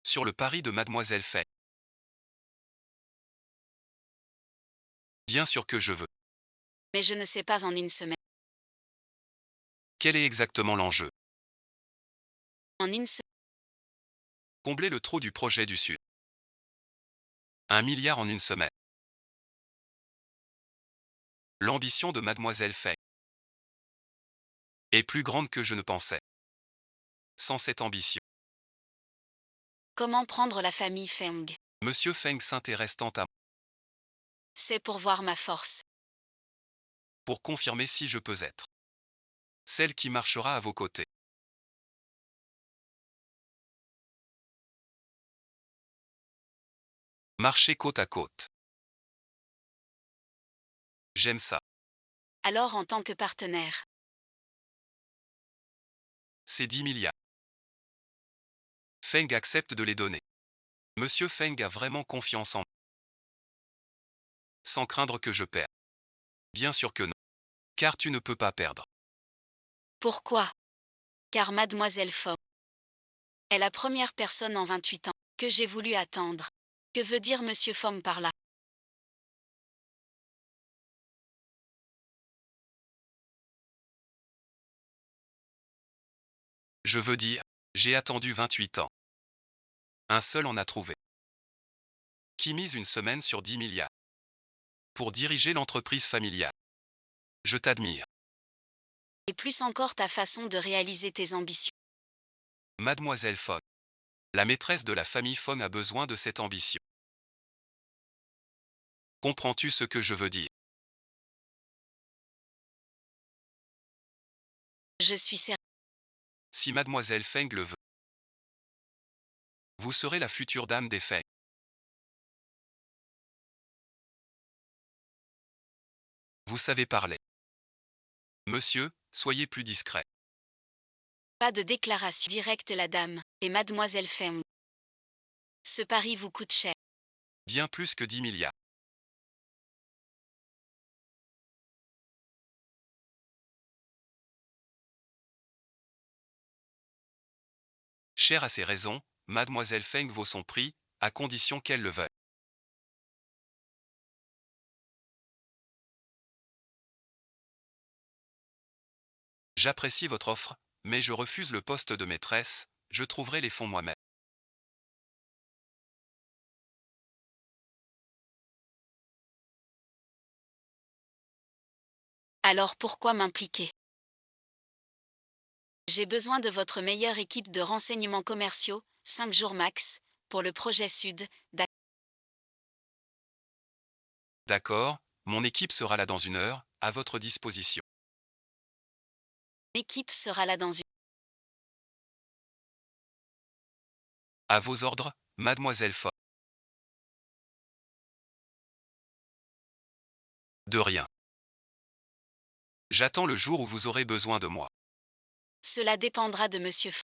Sur le pari de Mademoiselle Feng. Bien sûr que je veux. Mais je ne sais pas en une semaine. Quel est exactement l'enjeu? En une semaine. Combler le trou du projet du Sud. 1 milliard en une semaine. L'ambition de Mademoiselle Feng est plus grande que je ne pensais. Sans cette ambition, Comment prendre la famille Feng? Monsieur Feng s'intéresse tant à moi C'est pour voir ma force. pour confirmer si je peux être celle qui marchera à vos côtés. Marcher côte à côte. J'aime ça. Alors en tant que partenaire. C'est 10 milliards. Feng accepte de les donner. Monsieur Feng a vraiment confiance en moi. Sans craindre que je perde. Bien sûr que non. Car tu ne peux pas perdre. Pourquoi? Car Mademoiselle Feng est la première personne en 28 ans que j'ai voulu attendre. Que veut dire Monsieur Feng par là? Je veux dire, j'ai attendu 28 ans. Un seul en a trouvé. Qui mise une semaine sur 10 milliards. Pour diriger l'entreprise familiale. Je t'admire. Et plus encore ta façon de réaliser tes ambitions. Mademoiselle Feng. La maîtresse de la famille Feng a besoin de cette ambition. Comprends-tu ce que je veux dire? Je suis sérieuse. Si Mademoiselle Feng le veut, vous serez la future dame des Feng. Vous savez parler. Monsieur, soyez plus discret. Pas de déclaration directe la dame, et Mademoiselle Feng. Ce pari vous coûte cher. Bien plus que 10 milliards. cher à ses raisons, Mademoiselle Feng vaut son prix, à condition qu'elle le veuille. J'apprécie votre offre, mais je refuse le poste de maîtresse, je trouverai les fonds moi-même. Alors pourquoi m'impliquer? J'ai besoin de votre meilleure équipe de renseignements commerciaux, 5 jours max, pour le projet Sud. D'accord, mon équipe sera là dans 1 heure, à votre disposition. L'équipe sera là dans une... À vos ordres, Mademoiselle Feng. De rien. J'attends le jour où vous aurez besoin de moi. Cela dépendra de Monsieur F.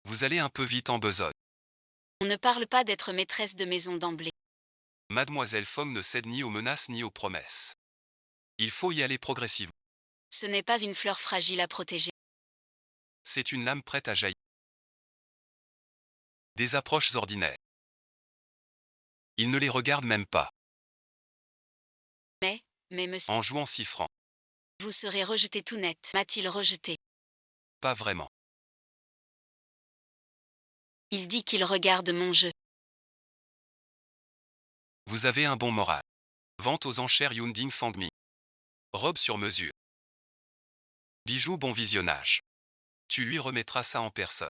Vous allez un peu vite en besogne. On ne parle pas d'être maîtresse de maison d'emblée. Mademoiselle Feng ne cède ni aux menaces ni aux promesses. Il faut y aller progressivement. Ce n'est pas une fleur fragile à protéger. C'est une lame prête à jaillir. Des approches ordinaires. Il ne les regarde même pas, Mais monsieur, en jouant si franc. vous serez rejeté tout net. M'a-t-il rejeté? Pas vraiment. Il dit qu'il regarde mon jeu. Vous avez un bon moral. Vente aux enchères Yunding Fangmi. Robe sur mesure. Bijoux bon visionnage. Tu lui remettras ça en personne.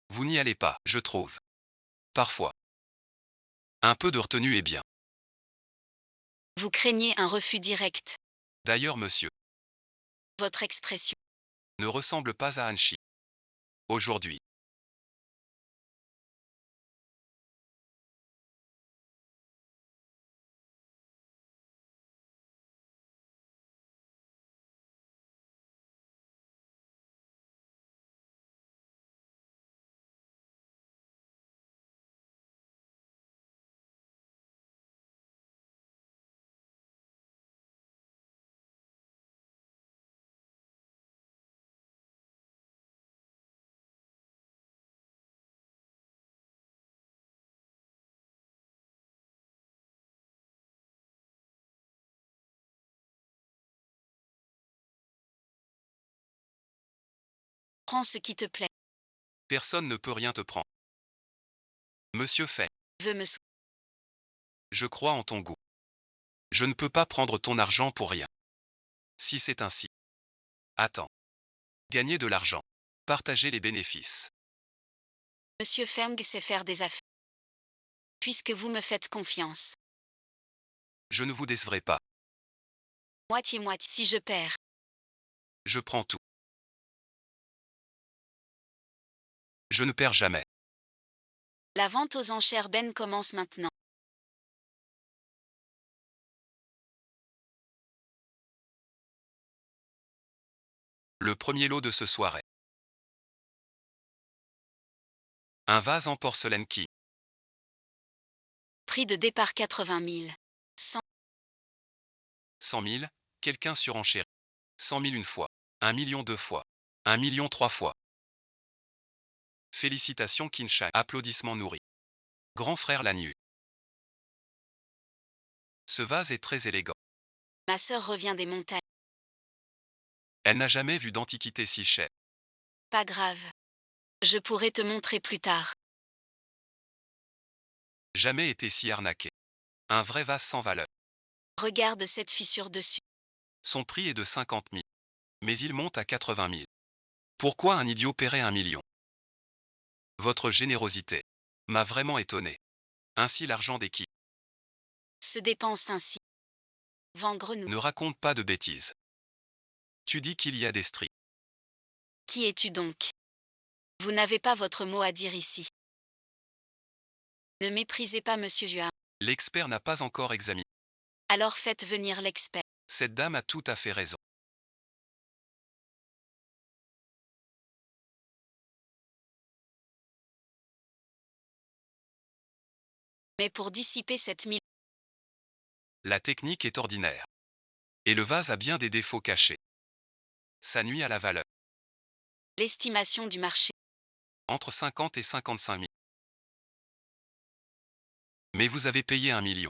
Vous n'y allez pas, je trouve. Parfois. Un peu de retenue est bien. Vous craignez un refus direct. D'ailleurs, monsieur, Votre expression. ne ressemble pas à Anchi. Aujourd'hui. Prends ce qui te plaît. Personne ne peut rien te prendre. Monsieur Feng, Veux me je crois en ton goût. Je ne peux pas prendre ton argent pour rien. Si c'est ainsi. Attends. Gagner de l'argent. Partager les bénéfices. Monsieur Feng sait faire des affaires. Puisque vous me faites confiance. Je ne vous décevrai pas. Moitié-moitié. Si je perds. Je prends tout. Je ne perds jamais. La vente aux enchères Ben commence maintenant. Le premier lot de ce soir est un vase en porcelaine qui, Prix de départ 80 000. 100. 100 000, quelqu'un surenchérit. 100 000 une fois. 1 million 2 fois. 1 million 3 fois. Félicitations Kinshak. Applaudissements nourris. Grand frère Lanyu. Ce vase est très élégant. Ma sœur revient des montagnes. Elle n'a jamais vu d'antiquité si chère. Pas grave. Je pourrai te montrer plus tard. Jamais été si arnaqué. Un vrai vase sans valeur. Regarde cette fissure dessus. Son prix est de 50 000. Mais il monte à 80 000. Pourquoi un idiot paierait 1 million? Votre générosité m'a vraiment étonné. Ainsi l'argent des qui Se dépense ainsi. Vengre-nous. ne raconte pas de bêtises. Tu dis qu'il y a des stries. Qui es-tu donc? Vous n'avez pas votre mot à dire ici. Ne méprisez pas Monsieur Juin. L'expert n'a pas encore examiné. Alors faites venir l'expert. Cette dame a tout à fait raison. Mais pour dissiper cette mille, La technique est ordinaire. Et le vase a bien des défauts cachés. Ça nuit à la valeur. l'estimation du marché. Entre 50 et 55 000. Mais vous avez payé 1 million.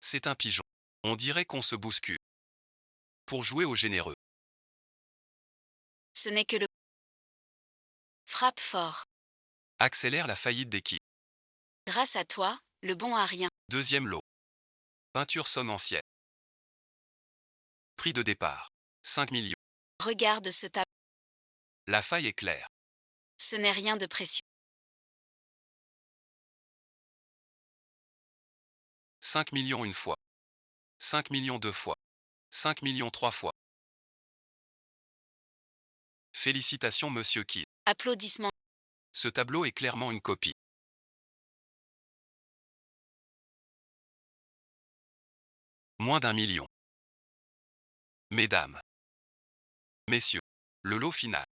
C'est un pigeon. On dirait qu'on se bouscule. Pour jouer au généreux. Ce n'est que le frappe fort. Accélère la faillite d'équipe. Grâce à toi, le bon a rien. Deuxième lot. Peinture sonne ancienne. Prix de départ. 5 millions. Regarde ce tableau. La faille est claire. Ce n'est rien de précieux. 5 millions une fois. 5 millions deux fois. 5 millions trois fois. Félicitations Monsieur Kidd. Applaudissements. Ce tableau est clairement une copie. Moins d'1 million. Mesdames, messieurs, le lot final.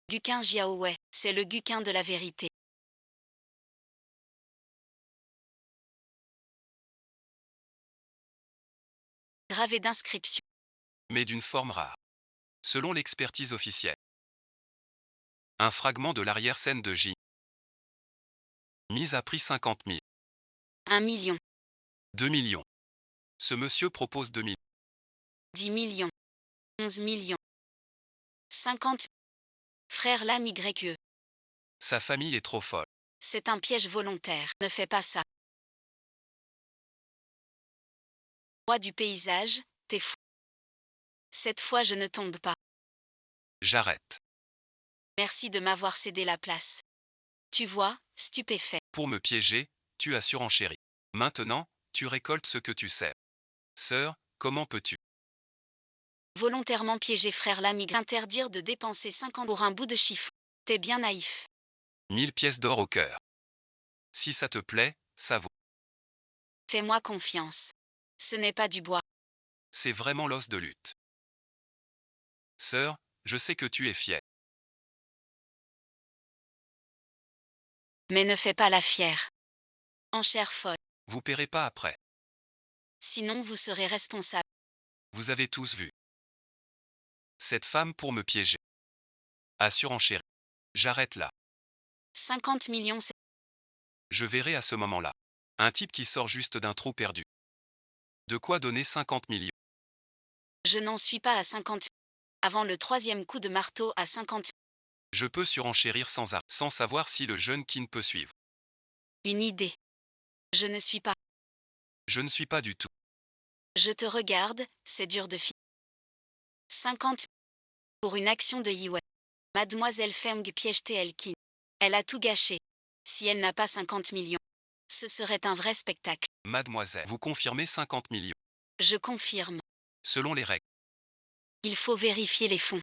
Guquin Jiaowei, c'est le Guquin de la vérité. Gravé d'inscription. Mais d'une forme rare. Selon l'expertise officielle. Un fragment de l'arrière-scène de J. Mise à prix 50 000. 1 million. 2 millions. Ce monsieur propose 2 000. 10 millions. 11 millions. 50. Frère Lam YE. Sa famille est trop folle. C'est un piège volontaire. Ne fais pas ça. Roi du paysage, t'es fou. Cette fois je ne tombe pas. J'arrête. Merci de m'avoir cédé la place. Tu vois, stupéfait. Pour me piéger, tu as surenchéri. Maintenant, tu récoltes ce que tu sèmes. Sœur, comment peux-tu Volontairement piégé frère Lam Y. Interdire de dépenser 50 pour un bout de chiffon. T'es bien naïf. 1000 pièces d'or au cœur. Si ça te plaît, ça vaut. Fais-moi confiance. Ce n'est pas du bois. C'est vraiment l'os de lutte. Sœur, je sais que tu es fière. Mais ne fais pas la fière. Enchère folle. Vous paierez pas après. Sinon vous serez responsable. Vous avez tous vu. Cette femme pour me piéger. A surenchéri. J'arrête là. 50 millions, c'est... Je verrai à ce moment-là. Un type qui sort juste d'un trou perdu. De quoi donner 50 millions. Je n'en suis pas à 50. Avant le troisième coup de marteau à 50. Je peux surenchérir sans arrêt, sans savoir si le jeune Kin peut suivre. Une idée. Je ne suis pas. Je ne suis pas du tout. Je te regarde, c'est dur de fi. 50. Pour une action de Yiwei. Mademoiselle Feng piège Elkin. Elle a tout gâché. Si elle n'a pas 50 millions. Ce serait un vrai spectacle. Mademoiselle, vous confirmez 50 millions. Je confirme. Selon les règles. Il faut vérifier les fonds.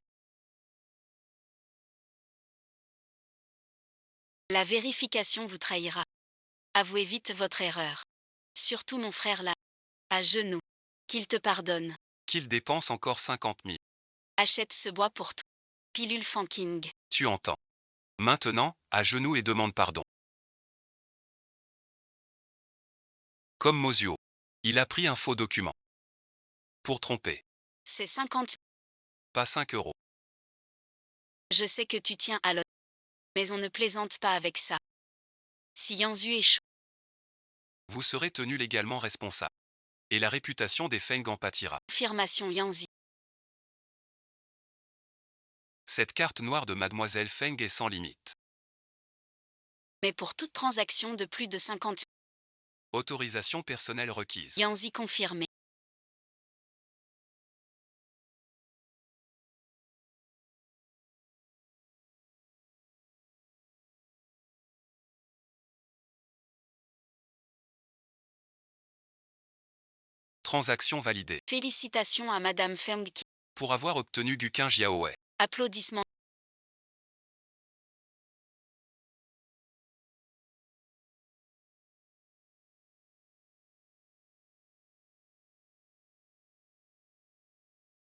La vérification vous trahira. Avouez vite votre erreur. Surtout mon frère là. À genoux. Qu'il te pardonne. Qu'il dépense encore 50 000. Achète ce bois pour toi. Pilule Fanking. Tu entends. Maintenant, à genoux et demande pardon. Comme Mosio. Il a pris un faux document. Pour tromper. C'est 50. Pas 5 euros. Je sais que tu tiens à l'autre. Mais on ne plaisante pas avec ça. Si Yanzu est chaud. Vous serez tenu légalement responsable. Et la réputation des Feng en pâtira. Confirmation Yanzi. Cette carte noire de Mademoiselle Feng est sans limite. Mais pour toute transaction de plus de 50. Autorisation personnelle requise. Yanzi confirmé. Transaction validée. Félicitations à Madame Feng qui. Pour avoir obtenu Guquin Jiaowei. Applaudissements.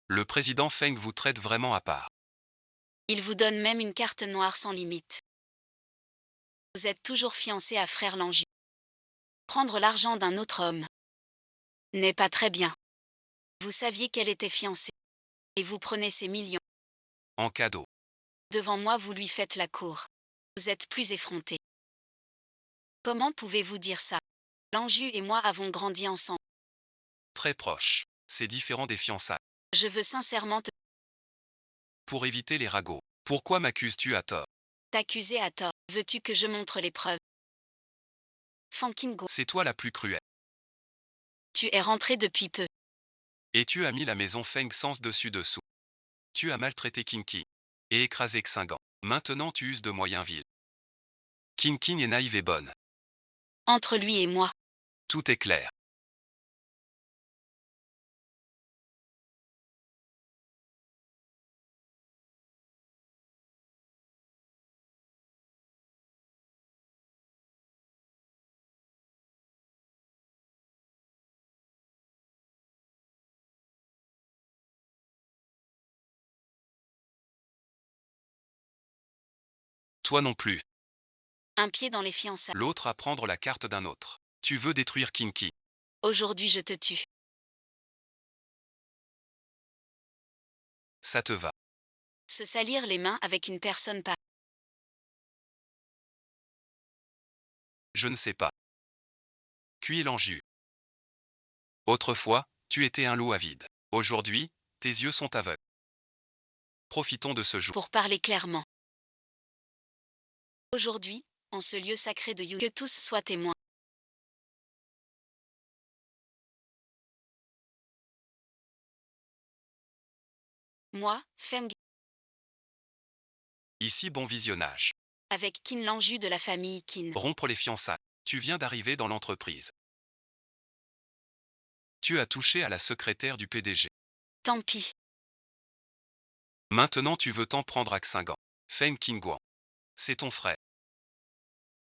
Le président Feng vous traite vraiment à part. Il vous donne même une carte noire sans limite. Vous êtes toujours fiancé à frère Langiu. Prendre l'argent d'un autre homme n'est pas très bien. Vous saviez qu'elle était fiancée. Et vous prenez ces millions. En cadeau. Devant moi, vous lui faites la cour. Vous êtes plus effronté. Comment pouvez-vous dire ça? L'Anjou et moi avons grandi ensemble. Très proche. C'est différent des fiançailles. Je veux sincèrement Pour éviter les ragots. Pourquoi m'accuses-tu à tort? t'accuser à tort. Veux-tu que je montre les preuves? Fankingo, C'est toi la plus cruelle. tu es rentré depuis peu. Et tu as mis la maison Feng sens dessus-dessous. Tu as maltraité Kinki. Et écrasé Xingan. Maintenant tu uses de moyens vils. Kinkin est naïve et bonne. Entre lui et moi, Tout est clair. Toi non plus. un pied dans les fiançailles. L'autre à prendre la carte d'un autre. Tu veux détruire Kinki. Aujourd'hui je te tue. Ça te va. Se salir les mains avec une personne pas. Je ne sais pas. Cuit l'Anjou. Autrefois, tu étais un loup avide. Aujourd'hui, tes yeux sont aveugles. Profitons de ce jour. Pour parler clairement. Aujourd'hui, en ce lieu sacré de Yu, que tous soient témoins. Moi, Feng, Ici bon visionnage. avec Qin l'Anjou de la famille Qin. Rompre les fiançailles. Tu viens d'arriver dans l'entreprise. Tu as touché à la secrétaire du PDG. Tant pis. Maintenant tu veux t'en prendre à Xingan. Feng Qinguan. C'est ton frère.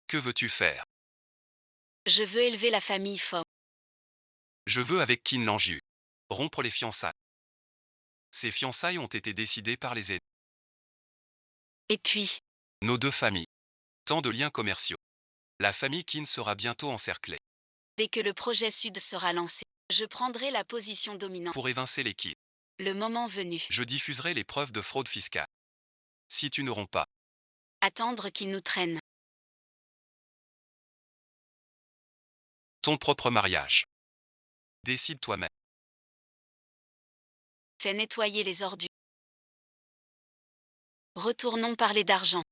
Que veux-tu faire? Je veux élever la famille Fo. Je veux avec Qin l'Anjou. Rompre les fiançailles. Ces fiançailles ont été décidées par les aînés. Et puis, Nos deux familles. Tant de liens commerciaux. La famille Qin sera bientôt encerclée. dès que le projet Sud sera lancé, je prendrai la position dominante. Pour évincer les Qin, Le moment venu. je diffuserai les preuves de fraude fiscale. Si tu ne romps pas, Attendre qu'ils nous traînent. ton propre mariage. Décide toi-même. Fais nettoyer les ordures. Retournons parler d'argent.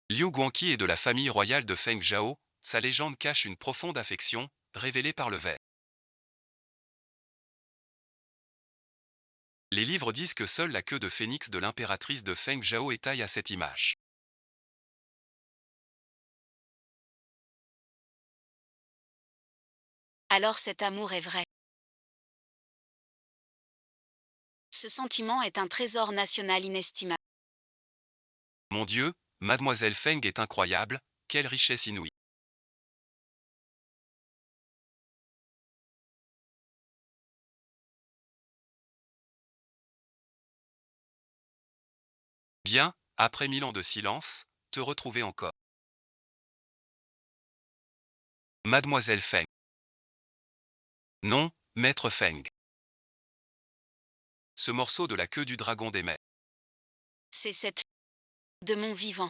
Liu Guangqi est de la famille royale de Feng Zhao, sa légende cache une profonde affection, révélée par le verre. Les livres disent que seule la queue de phénix de l'impératrice de Feng Zhao est taille à cette image. Alors cet amour est vrai. Ce sentiment est un trésor national inestimable. Mon Dieu, Mademoiselle Feng est incroyable, quelle richesse inouïe. Bien, après 1000 ans de silence, te retrouver encore. Mademoiselle Feng. Non, Maître Feng. Ce morceau de la queue du dragon des mers. C'est cette de mon vivant.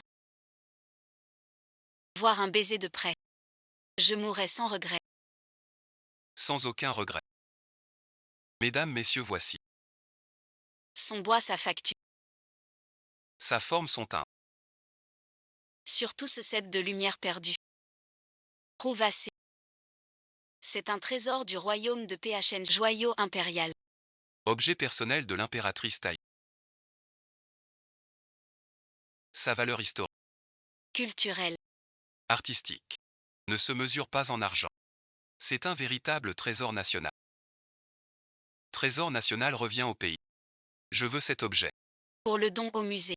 Voir un baiser de près. Je mourrai sans regret. Sans aucun regret. Mesdames, messieurs, voici. Son bois sa facture. Sa forme, son teint. Surtout ce set de lumière perdue. Prouve assez. C'est un trésor du royaume de PHN, joyau impérial. Objet personnel de l'impératrice Tai. Sa valeur historique, Culturel. artistique, ne se mesure pas en argent. C'est un véritable trésor national. Trésor national revient au pays. Je veux cet objet. Pour le don au musée.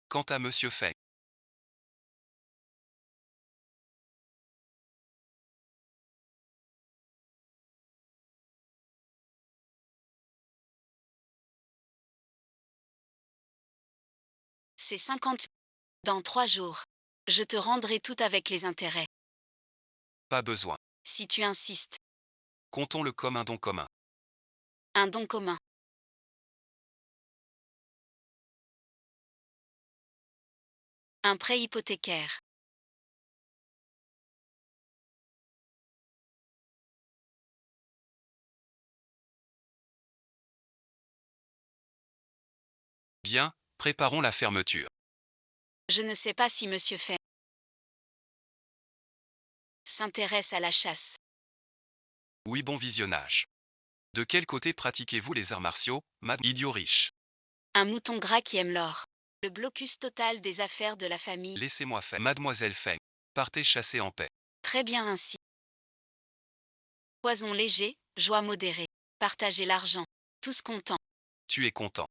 Quant à Monsieur Feng, C'est 50 dans 3 jours. Je te rendrai tout avec les intérêts. Pas besoin. Si tu insistes. Comptons-le comme un don commun. Un don commun. Un prêt hypothécaire. Bien, préparons la fermeture. Je ne sais pas si Monsieur Feng s'intéresse à la chasse. Oui, bon visionnage. De quel côté pratiquez-vous les arts martiaux, idiot riche? Un mouton gras qui aime l'or. Le blocus total des affaires de la famille. Laissez-moi faire. Mademoiselle Feng, partez chasser en paix. Très bien ainsi. Poison léger, joie modérée. Partager l'argent. Tous contents. Tu es content.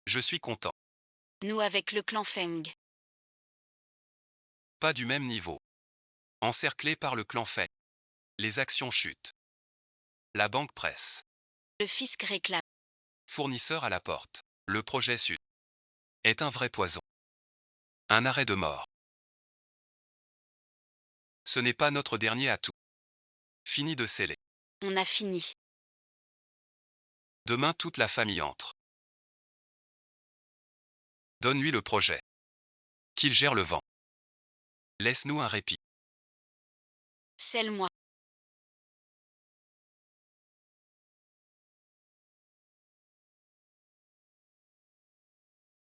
Je suis content. Nous avec le clan Feng. Pas du même niveau. Encerclé par le clan Feng. Les actions chutent. La banque presse. Le fisc réclame. Fournisseur à la porte. Le projet Sud est un vrai poison. Un arrêt de mort. Ce n'est pas notre dernier atout. Fini de sceller. On a fini. Demain toute la famille entre. Donne-lui le projet. Qu'il gère le vent. Laisse-nous un répit. Scelle-moi.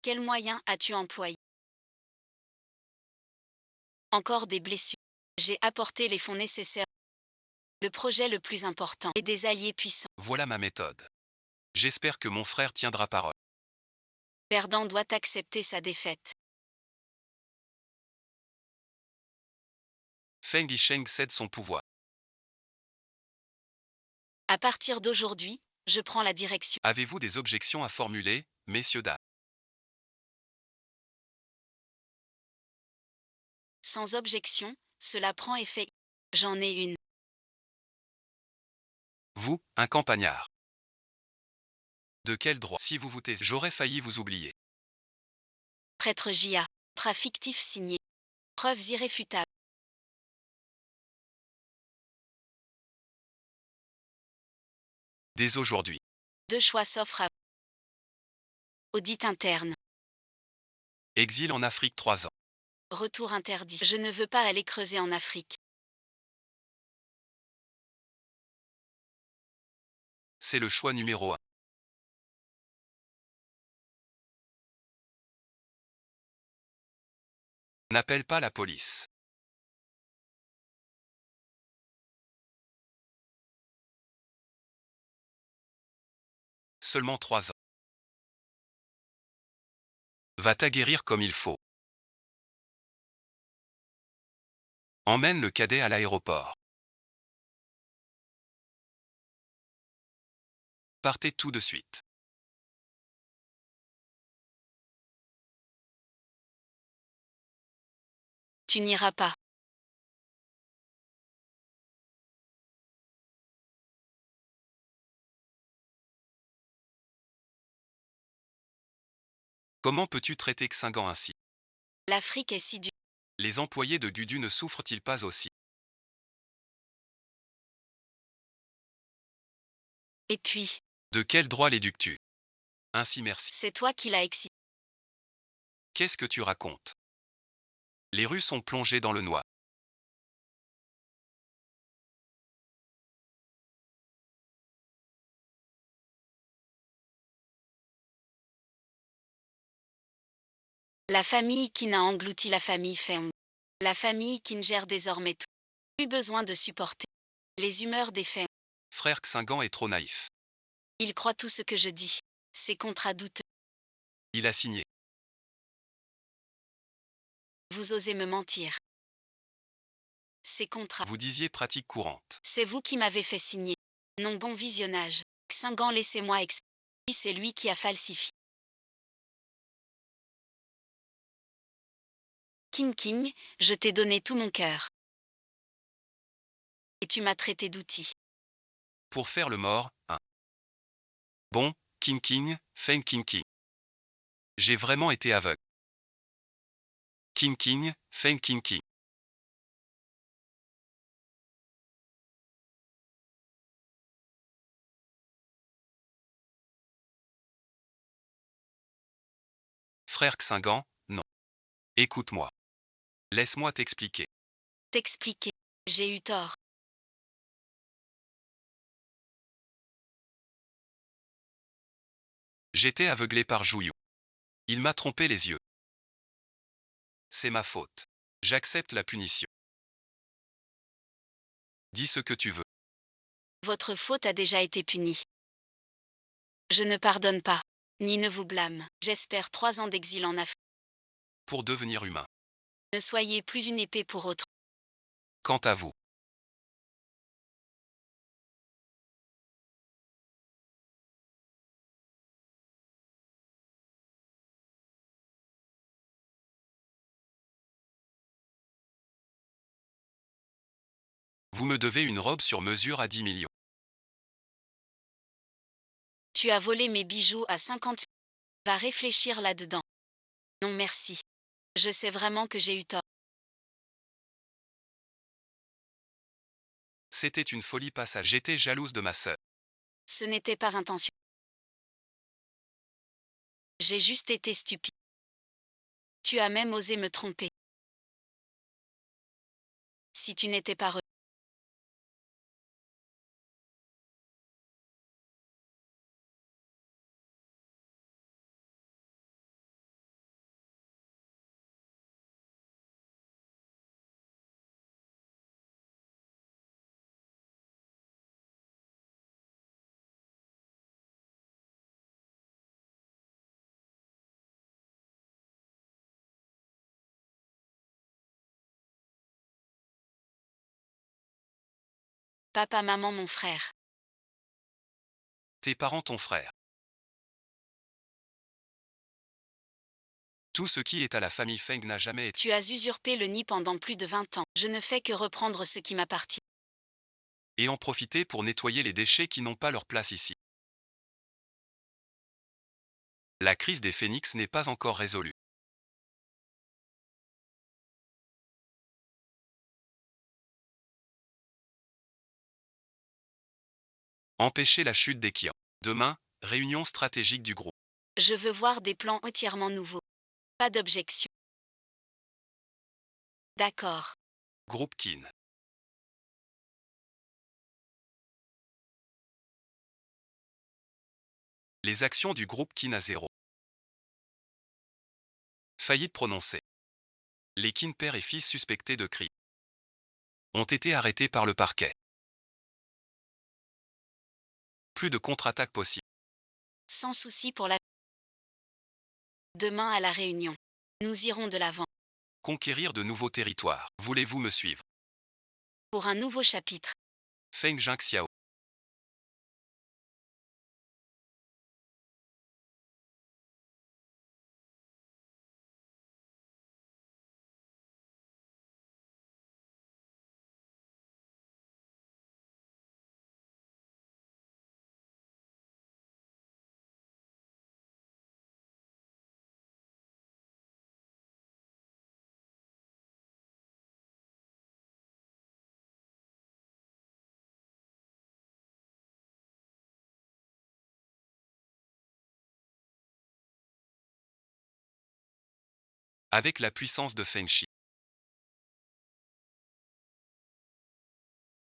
Quels moyens as-tu employé? Encore des blessures. J'ai apporté les fonds nécessaires. Le projet le plus important et des alliés puissants. Voilà ma méthode. J'espère que mon frère tiendra parole. Perdant doit accepter sa défaite. Feng Yisheng cède son pouvoir. À partir d'aujourd'hui, je prends la direction. Avez-vous des objections à formuler, messieurs dames? Sans objection, cela prend effet. J'en ai une. Vous, un campagnard. De quel droit? Si vous vous taisez, j'aurais failli vous oublier. Prêtre J.A. Contrat fictif signé. Preuves irréfutables. Dès aujourd'hui. Deux choix s'offrent à vous. Audit interne. Exil en Afrique 3 ans. Retour interdit. Je ne veux pas aller creuser en Afrique. C'est le choix numéro 1. N'appelle pas la police. Seulement 3 ans. Va t'aguerrir comme il faut. Emmène le cadet à l'aéroport. Partez tout de suite. Tu n'iras pas. Comment peux-tu traiter Xingan ainsi? L'Afrique est si dure. Les employés de Gudu ne souffrent-ils pas aussi? Et puis, De quel droit l'éduques-tu? Ainsi merci. c'est toi qui l'as excité. Qu'est-ce que tu racontes? Les rues sont plongées dans le noir. La famille qui n'a englouti la famille Feng. La famille qui ne gère désormais tout. Plus besoin de supporter les humeurs des Feng. Frère Xingan est trop naïf. Il croit tout ce que je dis. C'est contrat douteux. Il a signé. Vous osez me mentir. Ces contrats. Vous disiez pratique courante. C'est vous qui m'avez fait signer. Non, bon visionnage. Xingan, laissez-moi expliquer. C'est lui qui a falsifié. King King, je t'ai donné tout mon cœur. Et tu m'as traité d'outil. Pour faire le mort, un. Bon, King King, Feng King King. J'ai vraiment été aveugle. King King, Feng King King. Frère Xingan, non. Écoute-moi. Laisse-moi t'expliquer. T'expliquer. J'ai eu tort. J'étais aveuglé par Jouyu. Il m'a trompé les yeux. C'est ma faute. J'accepte la punition. Dis ce que tu veux. Votre faute a déjà été punie. Je ne pardonne pas, ni ne vous blâme. J'espère 3 ans d'exil en Afrique. Pour devenir humain. Ne soyez plus une épée pour autrui. Quant à vous. Vous me devez une robe sur mesure à 10 millions. Tu as volé mes bijoux à 50 000. Va réfléchir là-dedans. Non merci. Je sais vraiment que j'ai eu tort. C'était une folie passagère. J'étais jalouse de ma sœur. Ce n'était pas intentionnel. J'ai juste été stupide. Tu as même osé me tromper. Si tu n'étais pas papa, maman, mon frère. Tes parents, ton frère. Tout ce qui est à la famille Feng n'a jamais été. Tu as usurpé le nid pendant plus de 20 ans. Je ne fais que reprendre ce qui m'appartient. Et en profiter pour nettoyer les déchets qui n'ont pas leur place ici. La crise des phénix n'est pas encore résolue. Empêcher la chute des Qian. Demain, réunion stratégique du groupe. Je veux voir des plans entièrement nouveaux. Pas d'objection. D'accord. Groupe Qin. Les actions du groupe Qin à zéro. Faillite prononcée. Les Qin père et fils suspectés de crime ont été arrêtés par le parquet. Plus de contre-attaque possible. Sans souci pour la... Demain à la réunion. Nous irons de l'avant. Conquérir de nouveaux territoires. Voulez-vous me suivre? Pour un nouveau chapitre. Feng Jingxiao. Avec la puissance de Feng Shi.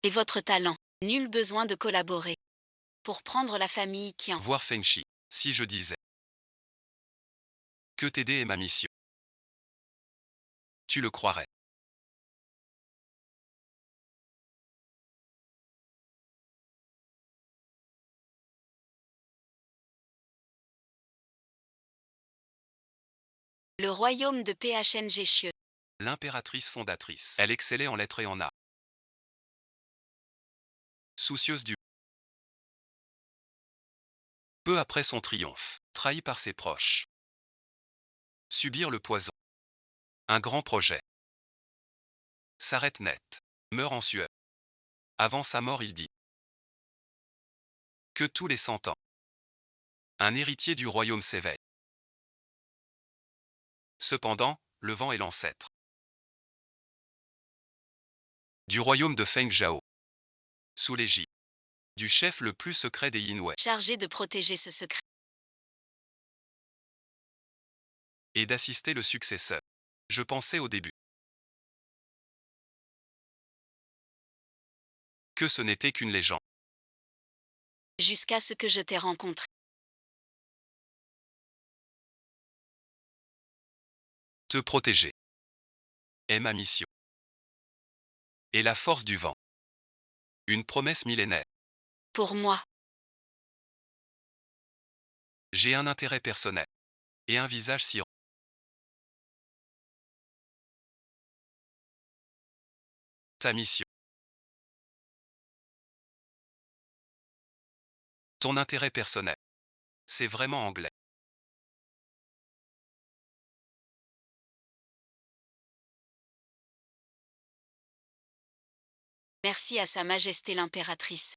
Et votre talent. Nul besoin de collaborer. Pour prendre la famille Qian. Voir Feng Shi. Si je disais que t'aider est ma mission. Tu le croirais. Le royaume de PHNG Chieux. L'impératrice fondatrice. Elle excellait en lettres et en art. Soucieuse du peu après son triomphe, trahi par ses proches. Subir le poison. Un grand projet. S'arrête net. Meurt en sueur. Avant sa mort, il dit que tous les 100 ans, un héritier du royaume s'éveille. Cependant, le vent est l'ancêtre du royaume de Feng Zhao, sous l'égide du chef le plus secret des Yinwei, chargé de protéger ce secret. et d'assister le successeur. Je pensais au début que ce n'était qu'une légende. Jusqu'à ce que je t'ai rencontré. Te protéger est ma mission. Et la force du vent. Une promesse millénaire. Pour moi, J'ai un intérêt personnel. Et un visage si... Ta mission. Ton intérêt personnel. C'est vraiment anglais. merci à Sa Majesté l'impératrice.